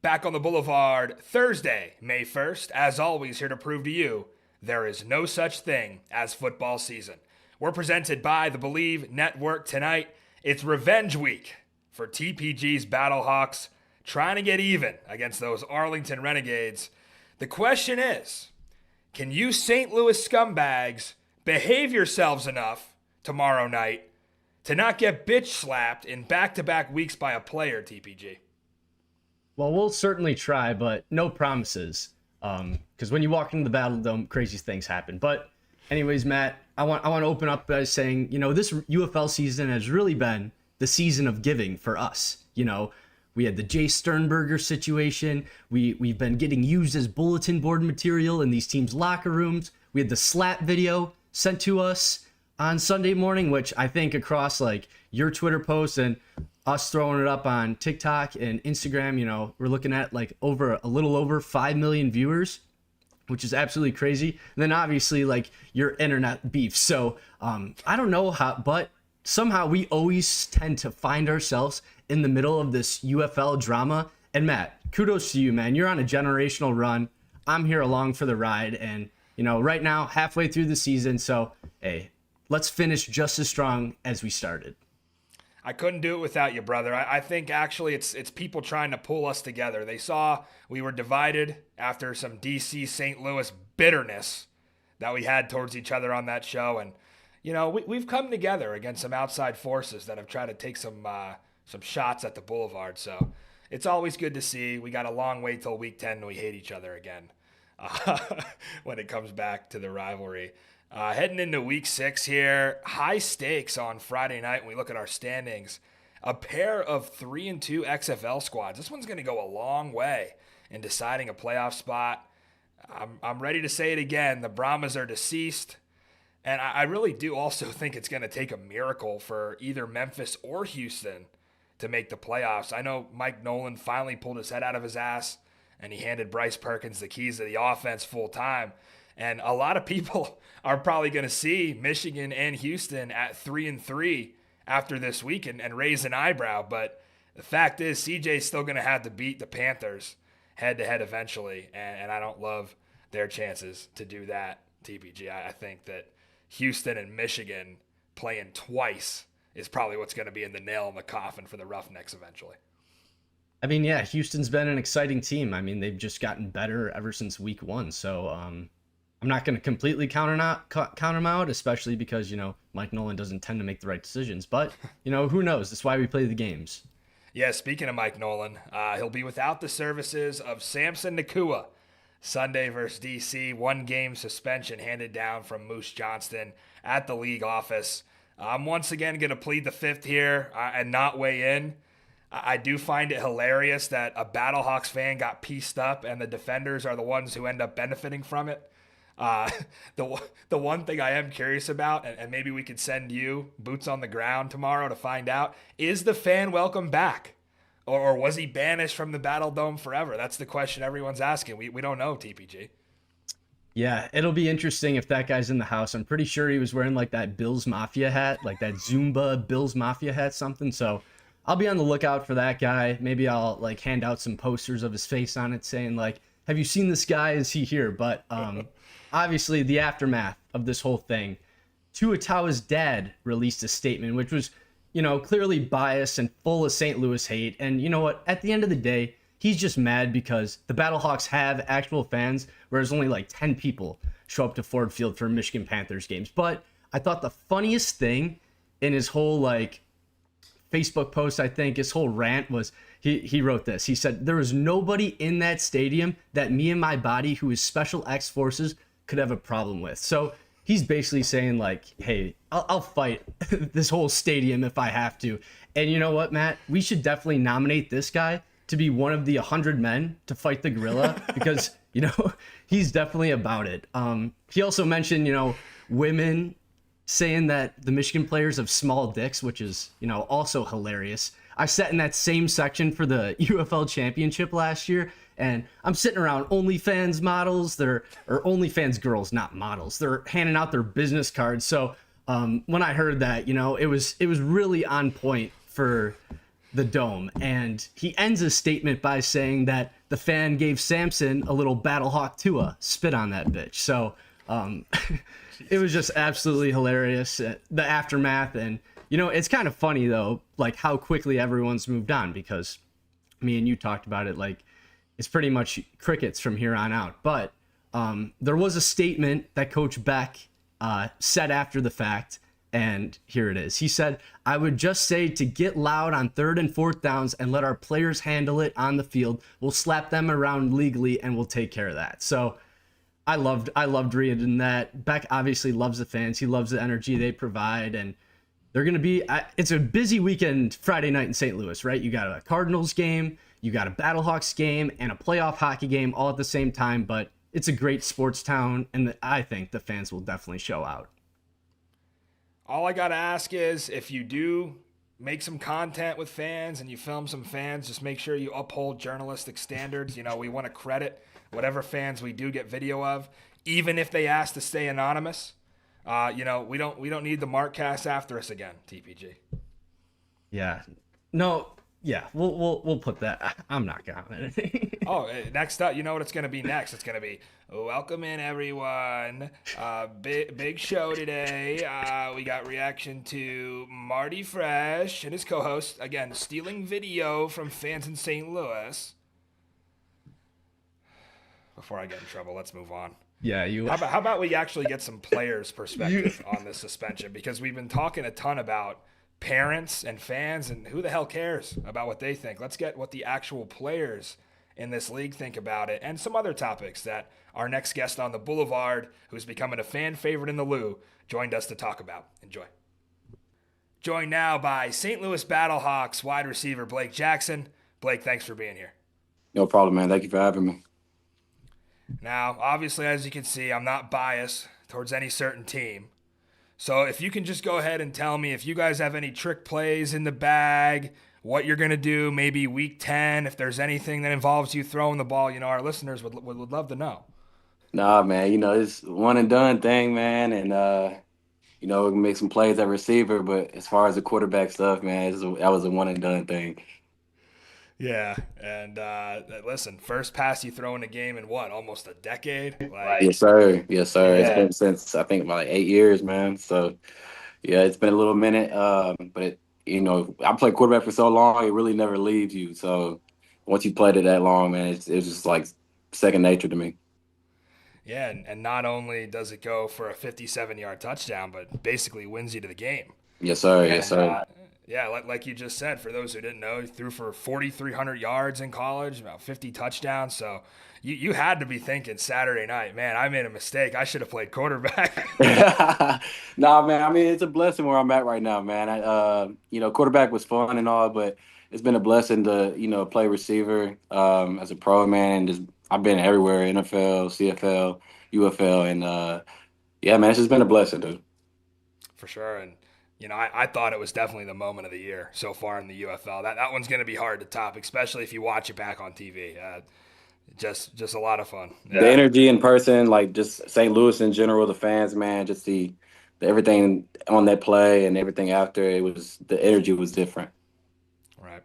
back on the Boulevard Thursday, May 1st. As always, here to prove to you there is no such thing as football season. We're presented by the Believe Network tonight. It's revenge week for TPG's Battlehawks, trying to get even against those Arlington Renegades. The question is, can you St. Louis scumbags behave yourselves enough tomorrow night to not get bitch slapped in back-to-back weeks by a player, TPG? Well, we'll certainly try, but no promises. Because when you walk into the Battledome, crazy things happen. But anyways, Matt, I want to open up by saying, this UFL season has really been the season of giving for us. We had the Jay Sternberger situation. We've been getting used as bulletin board material in these teams' locker rooms. We had the slap video sent to us on Sunday morning, which I think across like your Twitter posts and us throwing it up on TikTok and Instagram, we're looking at like a little over 5 million viewers, which is absolutely crazy. And then obviously like your internet beef. So I don't know how, but somehow we always tend to find ourselves in the middle of this UFL drama. And Matt, kudos to you, man. You're on a generational run. I'm here along for the ride. And, right now, halfway through the season. So, hey, let's finish just as strong as we started. I couldn't do it without you, brother. I think actually it's people trying to pull us together. They saw we were divided after some DC St. Louis bitterness that we had towards each other on that show. And, we've come together against some outside forces that have tried to take some shots at the Boulevard. So it's always good to see. We got a long way till week 10 and we hate each other again when it comes back to the rivalry. Heading into week 6 here, high stakes on Friday night when we look at our standings. A pair of 3-2 XFL squads. This one's going to go a long way in deciding a playoff spot. I'm ready to say it again. The Brahmas are deceased. And I really do also think it's going to take a miracle for either Memphis or Houston to make the playoffs. I know Mike Nolan finally pulled his head out of his ass and he handed Bryce Perkins the keys to the offense full time. And a lot of people are probably going to see Michigan and Houston at 3-3 after this week and raise an eyebrow. But the fact is, CJ's still going to have to beat the Panthers head-to-head eventually. And I don't love their chances to do that, TPG. I think that Houston and Michigan playing twice is probably what's going to be in the nail in the coffin for the Roughnecks eventually. I mean, yeah, Houston's been an exciting team. I mean, they've just gotten better ever since week 1. So I'm not going to completely count them out, especially because, Mike Nolan doesn't tend to make the right decisions. But, who knows? That's why we play the games. Yeah, speaking of Mike Nolan, he'll be without the services of Samson Nakua Sunday versus DC. 1-game suspension handed down from Moose Johnston at the league office. I'm once again going to plead the fifth here and not weigh in. I do find it hilarious that a Battlehawks fan got pieced up and the defenders are the ones who end up benefiting from it. The one thing I am curious about, and maybe we could send you boots on the ground tomorrow to find out, is the fan welcome back? Or was he banished from the Battledome forever? That's the question everyone's asking. We don't know, TPG. Yeah, it'll be interesting if that guy's in the house. I'm pretty sure he was wearing like that Bills Mafia hat, like that Zumba Bills Mafia hat something. So I'll be on the lookout for that guy. Maybe I'll like hand out some posters of his face on it saying like, have you seen this guy? Is he here? But obviously the aftermath of this whole thing, Tua Tawa's dad released a statement, which was, clearly biased and full of St. Louis hate. And you know what? At the end of the day, he's just mad because the Battlehawks have actual fans, whereas only like 10 people show up to Ford Field for Michigan Panthers games. But I thought the funniest thing in his whole like Facebook post, I think his whole rant was he wrote this. He said, there was nobody in that stadium that me and my body who is Special X Forces could have a problem with. So he's basically saying like, hey, I'll fight this whole stadium if I have to. And you know what, Matt? We should definitely nominate this guy to be one of the 100 men to fight the gorilla because, he's definitely about it. He also mentioned, women saying that the Michigan players have small dicks, which is, also hilarious. I sat in that same section for the UFL championship last year, and I'm sitting around OnlyFans models, or OnlyFans girls, not models. They're handing out their business cards. So when I heard that, it was really on point for the dome, and he ends his statement by saying that the fan gave Samson a little Battlehawk Tua spit on that bitch. So it was just absolutely hilarious, the aftermath. And it's kind of funny though, like how quickly everyone's moved on, because me and you talked about it, like it's pretty much crickets from here on out. But there was a statement that Coach Beck said after the fact, and here it is. He said, "I would just say to get loud on 3rd and 4th downs and let our players handle it on the field. We'll slap them around legally and we'll take care of that." So I loved reading that. Beck obviously loves the fans. He loves the energy they provide, and they're going to be, it's a busy weekend Friday night in St. Louis, right? You got a Cardinals game, you got a Battlehawks game, and a playoff hockey game all at the same time, but it's a great sports town, and I think the fans will definitely show out. All I got to ask is, if you do make some content with fans and you film some fans, just make sure you uphold journalistic standards. We want to credit whatever fans we do get video of, even if they ask to stay anonymous. We don't need the Markcast after us again, TPG. Yeah. No. Yeah, we'll put that. I'm not commenting. Oh, next up, you know what it's going to be next? It's going to be, welcome in, everyone. Big show today. We got reaction to Marty Fresh and his co-host, again, stealing video from fans in St. Louis. Before I get in trouble, let's move on. Yeah, How about we actually get some players' perspective on this suspension? Because we've been talking a ton about parents and fans, and who the hell cares about what they think? Let's get what the actual players in this league think about it, and some other topics that our next guest on the Boulevard, who's becoming a fan favorite in the Lou, joined us to talk about. Enjoy. Joined now by St. Louis Battlehawks wide receiver Blake Jackson. Blake, thanks for being here. No problem, man. Thank you for having me. Now, obviously, as you can see, I'm not biased towards any certain team. So if you can just go ahead and tell me if you guys have any trick plays in the bag, what you're going to do maybe week 10, if there's anything that involves you throwing the ball, our listeners would love to know. Nah, man, it's one and done thing, man. And, we can make some plays at receiver. But as far as the quarterback stuff, man, that was a one and done thing. Yeah, and listen, first pass you throw in a game in what, almost a decade? Yes, sir. Yes, sir. Yeah. It's been since, I think, about like 8 years, man. So, yeah, it's been a little minute. But, I played quarterback for so long, it really never leaves you. So once you played it that long, man, it's just like second nature to me. Yeah, and not only does it go for a 57-yard touchdown, but basically wins you to the game. Yes, sir. Yes, sir. Yeah, like you just said, for those who didn't know, he threw for 4,300 yards in college, about 50 touchdowns. So you had to be thinking Saturday night, man, I made a mistake. I should have played quarterback. Nah, man. I mean, it's a blessing where I'm at right now, man. Quarterback was fun and all, but it's been a blessing to, play receiver as a pro, man. I've been everywhere, NFL, CFL, UFL, and yeah, man, it's just been a blessing, dude. For sure. And I thought it was definitely the moment of the year so far in the UFL. That one's going to be hard to top, especially if you watch it back on TV. Just a lot of fun. Yeah. The energy in person, like just St. Louis in general, the fans, man, just the everything on that play and everything after, the energy was different. Right.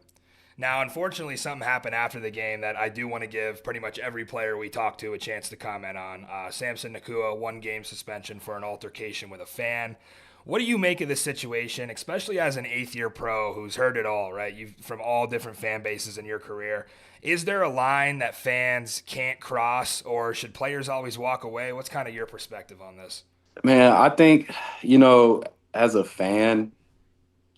Now, unfortunately, something happened after the game that I do want to give pretty much every player we talked to a chance to comment on. Samson Nakua, 1-game suspension for an altercation with a fan. What do you make of this situation, especially as an 8th-year pro who's heard it all, right? You've from all different fan bases in your career. Is there a line that fans can't cross, or should players always walk away? What's kind of your perspective on this? Man, I think, as a fan,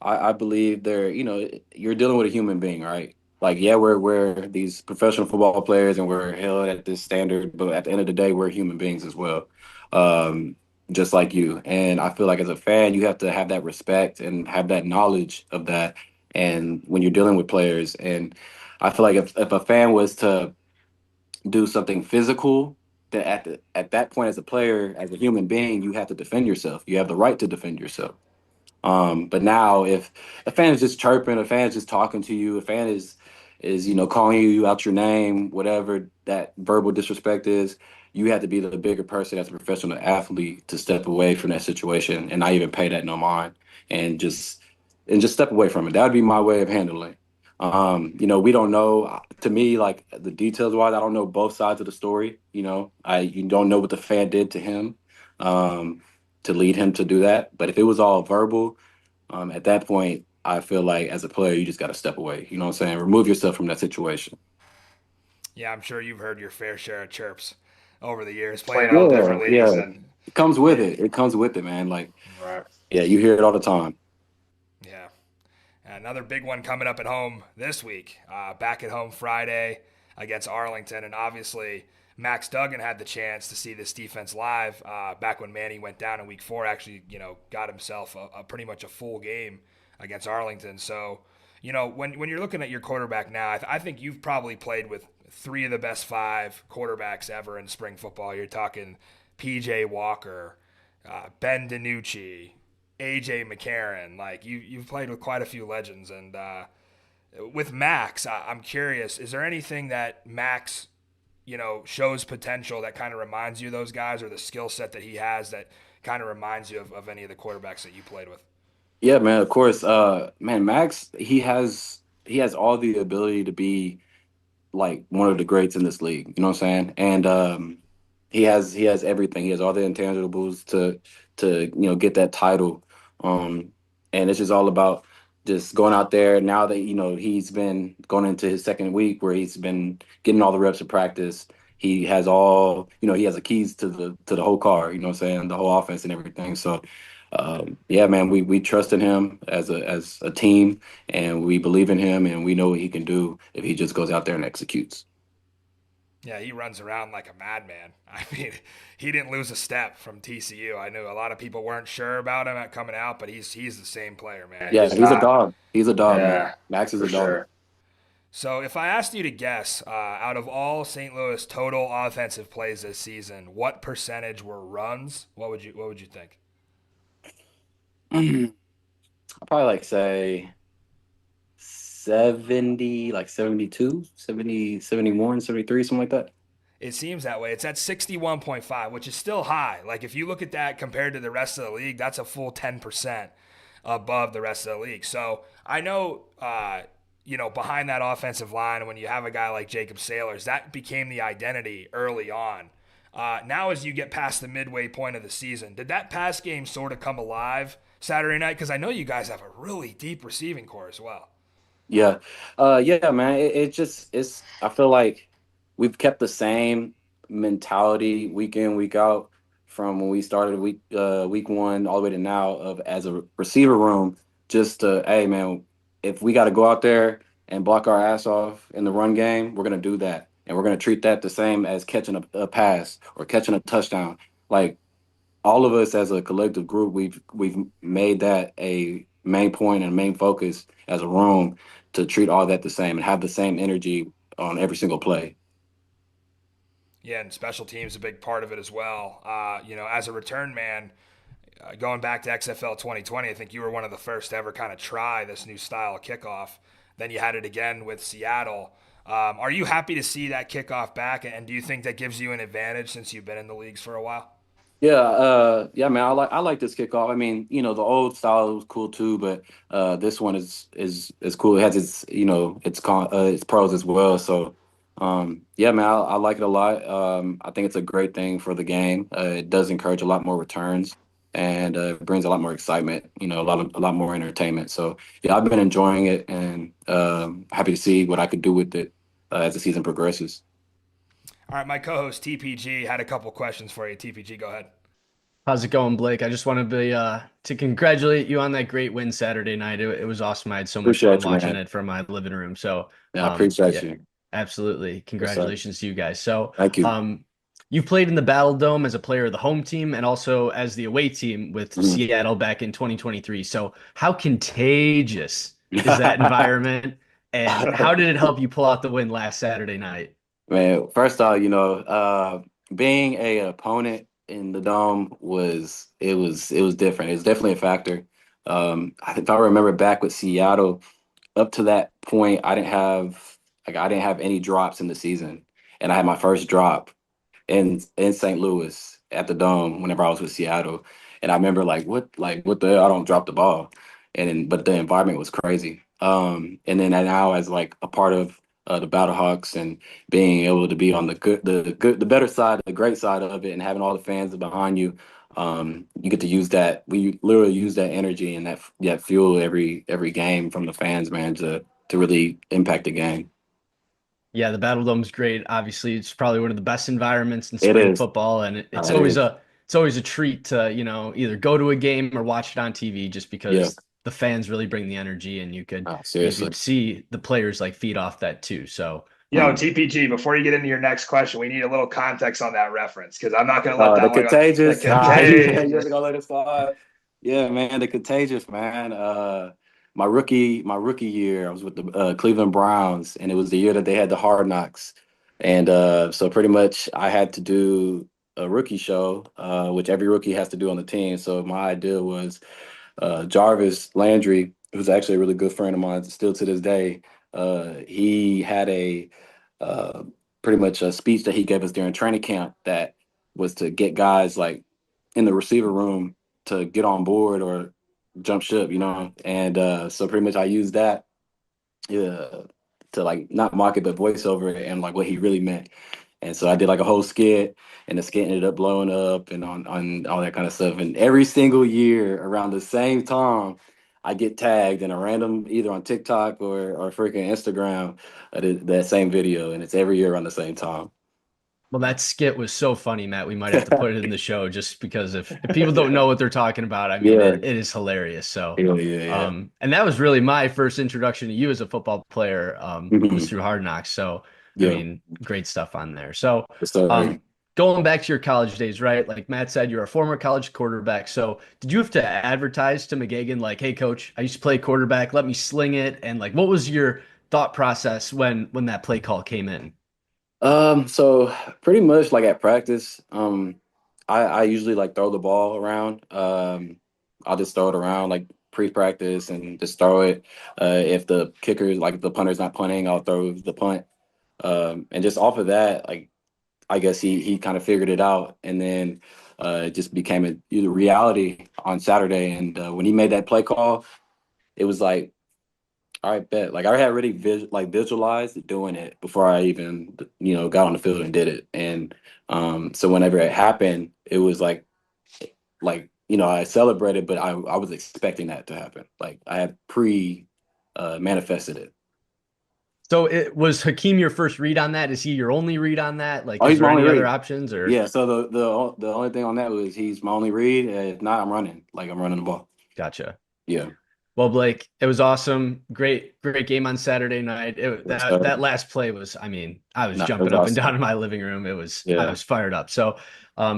I believe you're dealing with a human being, right? Like, yeah, we're these professional football players and we're held at this standard, but at the end of the day, we're human beings as well. Just like you. And I feel like as a fan, you have to have that respect and have that knowledge of that. And when you're dealing with players, and I feel like if a fan was to do something physical, that at that point as a player, as a human being, you have to defend yourself. You have the right to defend yourself. But now if a fan is just chirping, a fan is just talking to you, a fan is calling you out your name, whatever that verbal disrespect is, you have to be the bigger person as a professional athlete to step away from that situation and not even pay that no mind and just step away from it. That would be my way of handling it. We don't know. To me, like the details wise, I don't know both sides of the story. You don't know what the fan did to him um, to lead him to do that. But if it was all verbal, at that point, I feel like as a player, you just got to step away. You know what I'm saying? Remove yourself from that situation. Yeah, I'm sure you've heard your fair share of chirps over the years, playing in all Yeah, different leagues, yeah. and It comes with it, it. It comes with it, man. Like, right. yeah, you hear it all the time. Yeah. Another big one coming up at home this week. Back at home Friday against Arlington, and obviously Max Duggan had the chance to see this defense live back when Manny went down in Week 4. Actually, got himself a pretty much a full game against Arlington. So, when you're looking at your quarterback now, I think you've probably played with three of the best five quarterbacks ever in spring football. You're talking P.J. Walker, Ben DiNucci, AJ McCarron. Like you've played with quite a few legends, and with Max, I'm curious. Is there anything that Max, shows potential that kind of reminds you of those guys, or the skill set that he has that kind of reminds you of any of the quarterbacks that you played with? Yeah, man. Of course. Man, Max, he has all the ability to be like one of the greats in this league. You know what I'm saying? And he has everything. He has all the intangibles to get that title. Um, and it's just all about just going out there. Now that he's been going into his second week where he's been getting all the reps of practice. He has he has the keys to the whole car. You know what I'm saying? The whole offense and everything. So. Yeah, man, we trust in him as a team, and we believe in him, and we know what he can do if he just goes out there and executes. Yeah, he runs around like a madman. I mean, he didn't lose a step from TCU. I knew a lot of people weren't sure about him at coming out, but he's the same player, man. Yeah, He's he's a not. dog. He's a dog, man. Yeah, Max is for a dog. sure. So if I asked you to guess, out of all St. Louis total offensive plays this season, what percentage were runs? What would you think? I'll probably like say 70, like 72, 70, 71, 73, something like that. It seems that way. It's at 61.5, which is still high. Like if you look at that compared to the rest of the league, that's a full 10% above the rest of the league. So I know, behind that offensive line, when you have a guy like Jacob Sailors, that became the identity early on. Now, as you get past the midway point of the season, did that pass game sort of come alive Saturday night? Because I know you guys have a really deep receiving core as well. Yeah. Yeah, man. It's I feel like we've kept the same mentality week in, week out from when we started week one all the way to now of as a receiver room, just to, hey man, if we got to go out there and block our ass off in the run game, we're gonna do that. And we're gonna treat that the same as catching a pass or catching a touchdown. Like all of us as a collective group, we've made that a main point and main focus as a room to treat all that the same and have the same energy on every single play. Yeah, and special teams is a big part of it as well. As a return man, going back to XFL 2020, I think you were one of the first to ever kind of try this new style of kickoff. Then you had it again with Seattle. Are you happy to see that kickoff back? And do you think that gives you an advantage since you've been in the leagues for a while? Yeah, yeah, man. I like this kickoff. I mean, the old style was cool too, but this one is cool. It has its pros as well. So, yeah, man, I like it a lot. I think it's a great thing for the game. It does encourage a lot more returns and it brings a lot more excitement. A lot more entertainment. So, yeah, I've been enjoying it and happy to see what I could do with it as the season progresses. All right, my co-host TPG had a couple questions for you. TPG, go ahead. How's it going, Blake? I just want to congratulate you on that great win Saturday night. It was awesome. I had so much fun Appreciate you, watching man. it from my living room. So, Yeah, I appreciate yeah, you. absolutely. Yes, sir. Congratulations to you guys. So, Thank you. you've played in the Battledome as a player of the home team and also as the away team with Mhm. Seattle back in 2023. So, how contagious is that environment, and how did it help you pull out the win last Saturday night? Man, first off, being a opponent in the dome was different. It was definitely a factor. If I remember back with Seattle, up to that point, I didn't have any drops in the season, and I had my first drop in St. Louis at the dome whenever I was with Seattle, and I remember like what the hell, I don't drop the ball, but the environment was crazy. And then now as like a part of the Battlehawks and being able to be on the better side, the great side of it, and having all the fans behind you, you get to use that. We literally use that energy and that fuel every game from the fans, man, to really impact the game. Yeah, the Battledome's great. Obviously, it's probably one of the best environments in It spring is. football, and It is. it's always a treat to, either go to a game or watch it on TV just Yeah. because the fans really bring the energy and Oh, you seriously. could see the players like feed off that too. So, Yo, um, TPG, before you get into your next question, we need a little context on that reference because I'm not going to let The that one go. The contagious. You ever contagious. gonna let it slide? Yeah, man, the contagious, man. My rookie year, I was with the Cleveland Browns, and it was the year that they had the Hard Knocks, and so pretty much I had to do a rookie show, which every rookie has to do on the team. So my idea was Jarvis Landry, who's actually a really good friend of mine, still to this day. He had a uh, pretty much a speech that he gave us during training camp that was to get guys like in the receiver room to get on board or jump ship, And so pretty much I used that uh, to like not mock it but voice over it and like what he really meant. And so I did like a whole skit, and the skit ended up blowing up and on all that kind of stuff. And every single year around the same time, I get tagged in a random either on TikTok or freaking Instagram that same video, and it's every year around the same time. well, that skit was so funny, Matt. We might have to put it in the show just because if people don't know what they're talking about, I mean, Yeah, it is hilarious. So, yeah. and that was really my first introduction to you as a football player, was Mhm. through Hard Knocks. So, I Yeah. mean, great stuff on there. So, So um, going back to your college days, right? Like Matt said, you're a former college quarterback. So, did you have to advertise to McGagan, like, "Hey, coach, I used to play quarterback. Let me sling it." And like, what was your thought process when that play call came in? so pretty much like at practice, I usually like throw the ball around. I'll just throw it around like pre-practice and just throw it. If the kicker, like the punter's not punting, I'll throw the punt. And just off of that, like I guess he kind of figured it out, and then it just became a reality on Saturday. And when he made that play call, it was like, all right, bet. Like I had already visualized doing it before I even got on the field and did it. And so whenever it happened, it was like I celebrated, but I was expecting that to happen. Like I had pre manifested it. So it was Hakeem your first read on that? Is he your only read on that? Like, Oh, is he's there my only any other read. options or Yeah. So the only thing on that was he's my only read. If not, I'm running. Like I'm running the ball. gotcha? Yeah. Well, Blake, it was awesome. Great game on Saturday night. Yes, That sir. last play was, I mean, I was No, it was jumping up and awesome. down in my living room. I Yeah. was fired up. So,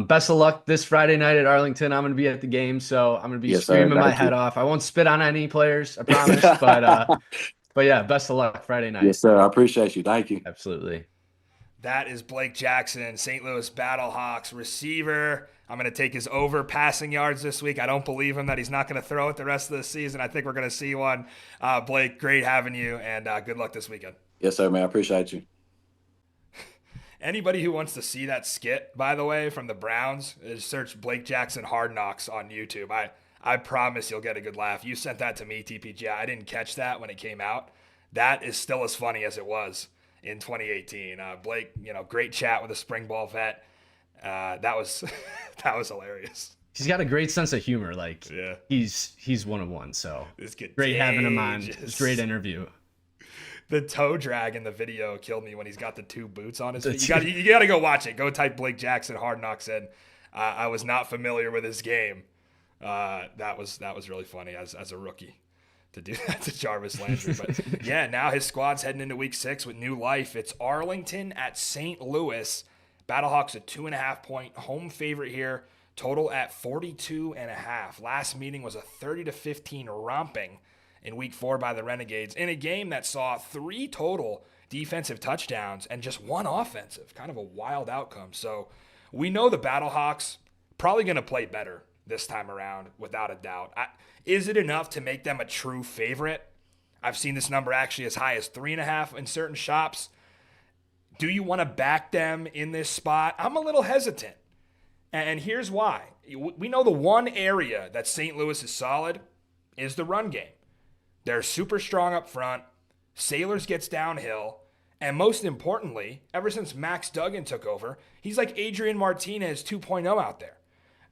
best of luck this Friday night at Arlington. I'm going to be at the game, so I'm going to be Yes, sir. screaming my Thank head you. off. I won't spit on any players, I promise. But yeah, best of luck Friday night. Yes, sir. I appreciate you. Thank you. Absolutely. That is Blake Jackson, St. Louis Battlehawks receiver. I'm going to take his over passing yards this week. I don't believe him that he's not going to throw it the rest of the season. I think we're going to see one. Blake, great having you, and good luck this weekend. Yes, sir, man. I appreciate you. Anybody who wants to see that skit, by the way, from the Browns, is search Blake Jackson Hard Knocks on YouTube. I promise you'll get a good laugh. You sent that to me, TPG. I didn't catch that when it came out. That is still as funny as it was in 2018. Blake, great chat with a Springball vet. That was that was hilarious. He's got a great sense of humor. Like Yeah, he's one of one. So this great having him on. It was a great contagious. interview. The toe drag in the video killed me when he's got the two boots on his The feet. two- You got to go watch it. Go type Blake Jackson Hard Knocks in. I was not familiar with his game. That was really funny as a rookie to do that to Jarvis Landry. But yeah, now his squad's heading into week 6 with new life. It's Arlington at St. Louis. Battlehawks a 2.5-point home favorite here. Total at 42.5. Last meeting was a 30-15 romping in week 4 by the Renegades in a game that saw 3 total defensive touchdowns and just 1 offensive. Kind of a wild outcome. So we know the Battlehawks probably going to play better this time around, without a doubt. Is it enough to make them a true favorite? I've seen this number actually as high as 3.5 in certain shops. Do you want to back them in this spot? I'm a little hesitant. And here's why. We know the one area that St. Louis is solid is the run game. They're super strong up front. Sailors gets downhill. And most importantly, ever since Max Duggan took over, he's like Adrian Martinez 2.0 out there.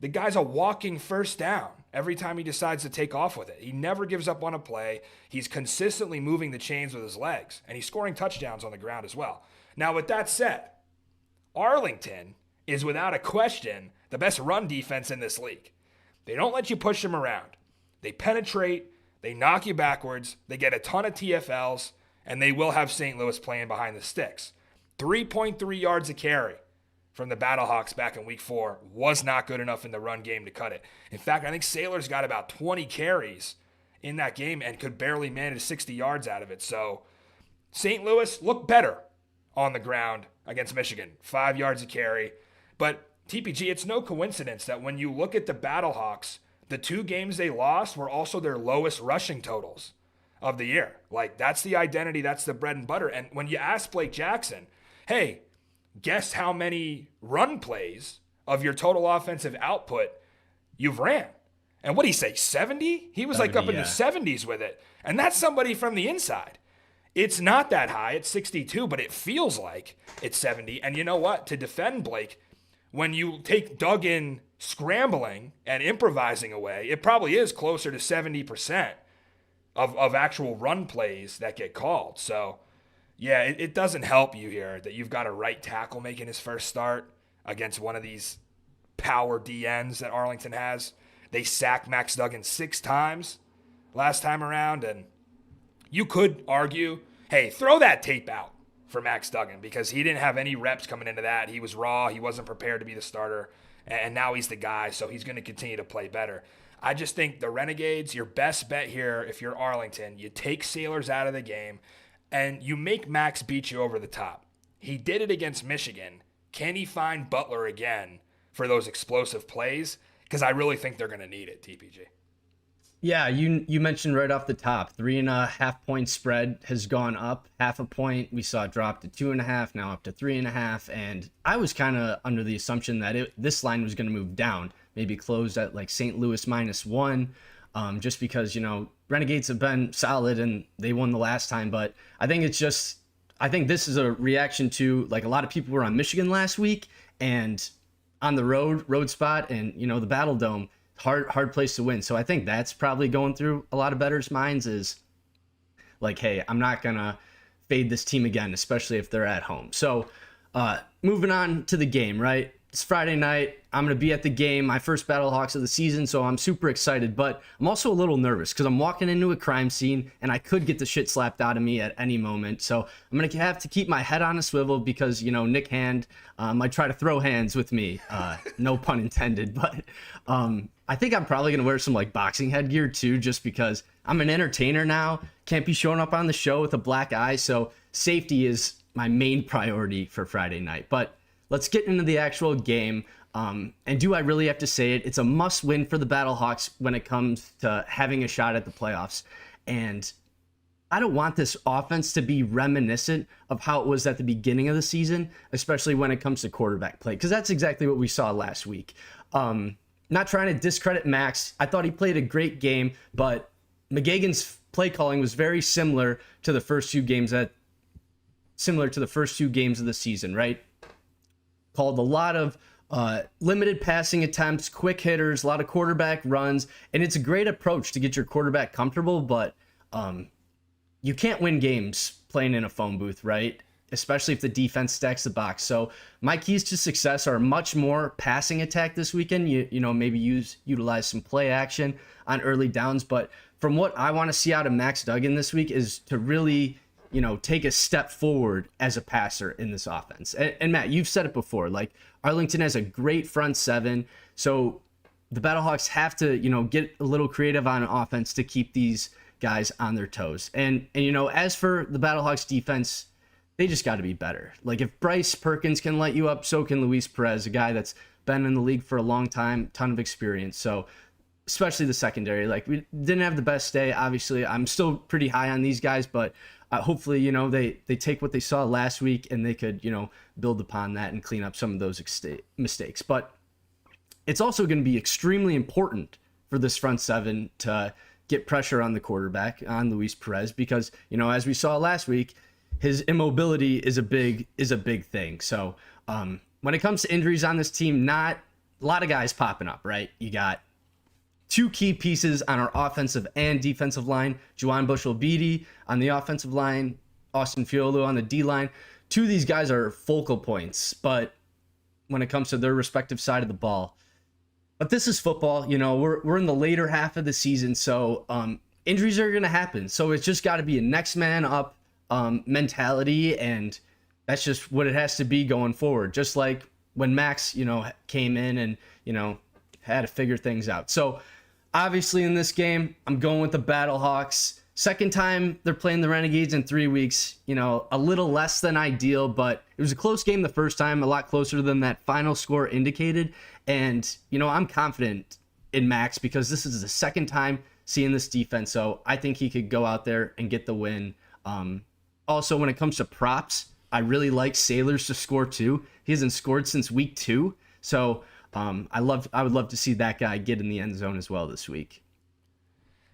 The guy's a walking first down every time he decides to take off with it. He never gives up on a play. He's consistently moving the chains with his legs, and he's scoring touchdowns on the ground as well. Now, with that said, Arlington is without a question the best run defense in this league. They don't let you push them around. They penetrate, they knock you backwards, they get a ton of TFLs, and they will have St. Louis playing behind the sticks. 3.3 yards a carry from the Battlehawks back in week 4 was not good enough in the run game to cut it. In fact, I think Sailors got about 20 carries in that game and could barely manage 60 yards out of it. So St. Louis looked better on the ground against Michigan, 5 yards a carry. But TPG, it's no coincidence that when you look at the Battlehawks, the 2 games they lost were also their lowest rushing totals of the year. Like, that's the identity, that's the bread and butter. And when you ask Blake Jackson, hey, guess how many run plays of your total offensive output you've ran? And what did he say, 70? He was 70, like up in the 70s with it. And that's somebody from the inside. It's not that high. It's 62, but it feels like it's 70. And you know what? To defend Blake, when you take Duggan scrambling and improvising away, it probably is closer to 70% of actual run plays that get called. So, yeah, it doesn't help you here that you've got a right tackle making his first start against one of these power DNs that Arlington has. They sacked Max Duggan 6 times last time around, and you could argue, hey, throw that tape out for Max Duggan because he didn't have any reps coming into that. He was raw. He wasn't prepared to be the starter, and now he's the guy, so he's going to continue to play better. I just think the Renegades, your best bet here, if you're Arlington, you take Sailors out of the game, and you make Max beat you over the top. He did it against Michigan. Can he find Butler again for those explosive plays? Because I really think they're going to need it, TPG. Yeah, you mentioned right off the top, 3.5 point spread has gone up 0.5 point. We saw it drop to 2.5, now up to 3.5. And I was kind of under the assumption that this line was going to move down, maybe close at like St. Louis -1, just because, Renegades have been solid and they won the last time. But I think this is a reaction to, like, a lot of people were on Michigan last week and on the road spot, and, the Battledome, hard place to win. So I think that's probably going through a lot of bettors' minds is like, hey, I'm not going to fade this team again, especially if they're at home. So moving on to the game, right? It's Friday night. I'm going to be at the game, my first Battlehawks of the season, so I'm super excited, but I'm also a little nervous because I'm walking into a crime scene and I could get the shit slapped out of me at any moment. So I'm going to have to keep my head on a swivel because, Nick Hand might try to throw hands with me. No pun intended, but I think I'm probably going to wear some like boxing headgear too, just because I'm an entertainer now. Can't be showing up on the show with a black eye. So safety is my main priority for Friday night. But let's get into the actual game. And do I really have to say it? It's a must win for the Battlehawks when it comes to having a shot at the playoffs. And I don't want this offense to be reminiscent of how it was at the beginning of the season, especially when it comes to quarterback play, because that's exactly what we saw last week. Not trying to discredit Max. I thought he played a great game, but McGagan's play calling was very similar to the first 2 games of the season, right? Called a lot of limited passing attempts, quick hitters, a lot of quarterback runs, and it's a great approach to get your quarterback comfortable, but you can't win games playing in a phone booth, right? Especially if the defense stacks the box. So my keys to success are much more passing attack this weekend. Maybe utilize some play action on early downs, but from what I want to see out of Max Duggan this week is to really take a step forward as a passer in this offense. And Matt, you've said it before, like Arlington has a great front 7. So the Battlehawks have to, get a little creative on offense to keep these guys on their toes. And as for the Battlehawks defense, they just got to be better. Like if Bryce Perkins can light you up, so can Luis Perez, a guy that's been in the league for a long time, ton of experience. So especially the secondary, like we didn't have the best day. Obviously, I'm still pretty high on these guys, but hopefully, they take what they saw last week and they could, build upon that and clean up some of those mistakes. But it's also going to be extremely important for this front 7 to get pressure on the quarterback, on Luis Perez, because, as we saw last week, his immobility is a big thing. So when it comes to injuries on this team, not a lot of guys popping up, right? You got two key pieces on our offensive and defensive line, Juwan Bushell-Beatty on the offensive line, Austin Fiolu on the D-line. Two of these guys are focal points, but when it comes to their respective side of the ball. But this is football. We're in the later half of the season, so injuries are going to happen. So it's just got to be a next man up mentality, and that's just what it has to be going forward. Just like when Max, came in and, had to figure things out. So obviously in this game, I'm going with the Battlehawks. Second time they're playing the Renegades in 3 weeks, a little less than ideal, but it was a close game the first time, a lot closer than that final score indicated. And, I'm confident in Max because this is the second time seeing this defense. So I think he could go out there and get the win. Also, when it comes to props, I really like Sailors to score too. He hasn't scored since week 2. So I would love to see that guy get in the end zone as well this week.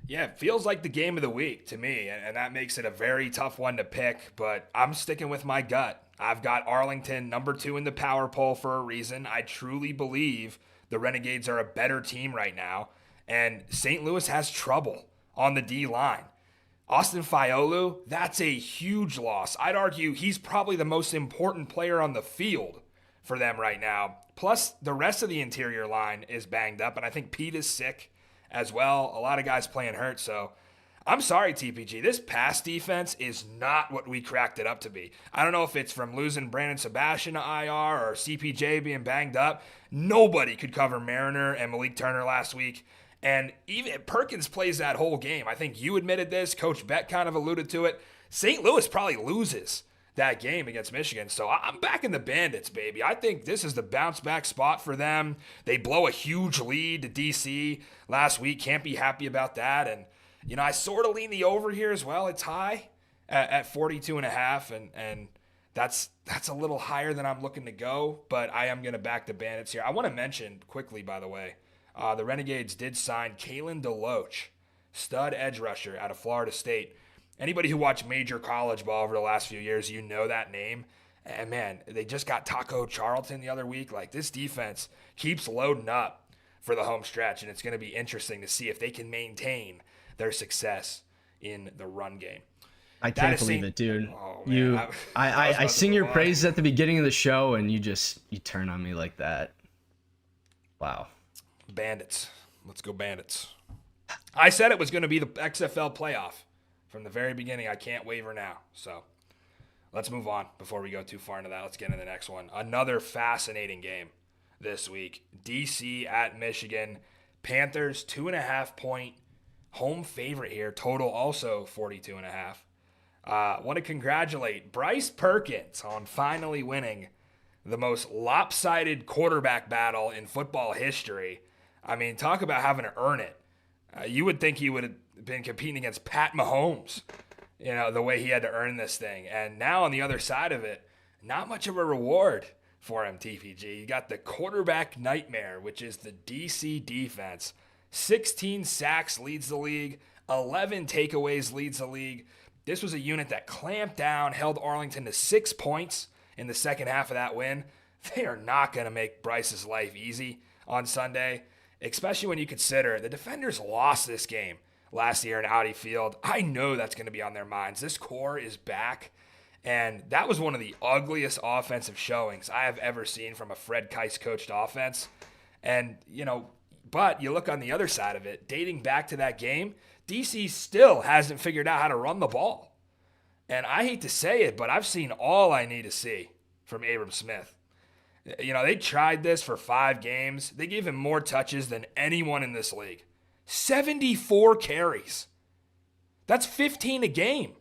Yeah, it feels like the game of the week to me, and that makes it a very tough one to pick, but I'm sticking with my gut. I've got Arlington number 2 in the power poll for a reason. I truly believe the Renegades are a better team right now, and St. Louis has trouble on the D-line. Austin Fiolu, that's a huge loss. I'd argue he's probably the most important player on the field for them right now. Plus, the rest of the interior line is banged up, and I think Pete is sick as well. A lot of guys playing hurt, so I'm sorry, TPG. This pass defense is not what we cracked it up to be. I don't know if it's from losing Brandon Sebastian to IR or CPJ being banged up. Nobody could cover Mariner and Malik Turner last week, and even Perkins plays that whole game. I think you admitted this. Coach Beck kind of alluded to it. St. Louis probably loses that game against Michigan. So I'm backing the Bandits, baby. I think this is the bounce back spot for them. They blow a huge lead to DC last week. Can't be happy about that. And, I sort of lean the over here as well. It's high at 42.5. And that's a little higher than I'm looking to go, but I am going to back the Bandits here. I want to mention quickly, by the way, the Renegades did sign Kalen DeLoach, stud edge rusher out of Florida State. Anybody who watched major college ball over the last few years, you know that name. And, man, they just got Taco Charlton the other week. Like, this defense keeps loading up for the home stretch, and it's going to be interesting to see if they can maintain their success in the run game. I can't believe it, dude. Oh, man. I sing your praises at the beginning of the show, and you turn on me like that. Wow. Bandits. Let's go Bandits. I said it was going to be the XFL playoff. From the very beginning, I can't waver now. So let's move on before we go too far into that. Let's get into the next one. Another fascinating game this week. DC at Michigan. Panthers, 2.5-point home favorite here. Total also 42.5. Want to congratulate Bryce Perkins on finally winning the most lopsided quarterback battle in football history. I mean, talk about having to earn it. You would think he would have been competing against Pat Mahomes, the way he had to earn this thing. And now on the other side of it, not much of a reward for him, TPG. You got the quarterback nightmare, which is the DC defense. 16 sacks leads the league. 11 takeaways leads the league. This was a unit that clamped down, held Arlington to 6 points in the second half of that win. They are not going to make Bryce's life easy on Sunday, especially when you consider the defenders lost this game last year in Audi Field. I know that's going to be on their minds. This core is back, and that was one of the ugliest offensive showings I have ever seen from a Fred Keiss coached offense. And, but you look on the other side of it, dating back to that game, DC still hasn't figured out how to run the ball. And I hate to say it, but I've seen all I need to see from Abram Smith. They tried this for 5 games. They gave him more touches than anyone in this league. 74 carries. That's 15 a game.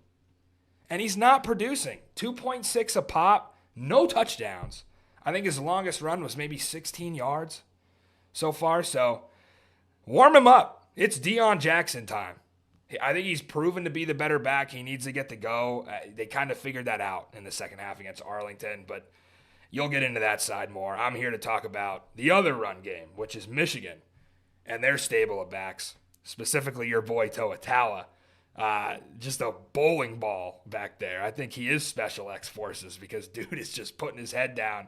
And he's not producing. 2.6 a pop, no touchdowns. I think his longest run was maybe 16 yards so far. So warm him up. It's Deion Jackson time. I think he's proven to be the better back. He needs to get to go. They kind of figured that out in the second half against Arlington, but you'll get into that side more. I'm here to talk about the other run game, which is Michigan and their stable of backs. specifically your boy Toatawa. Just a bowling ball back there. I think he is Special X Forces because dude is just putting his head down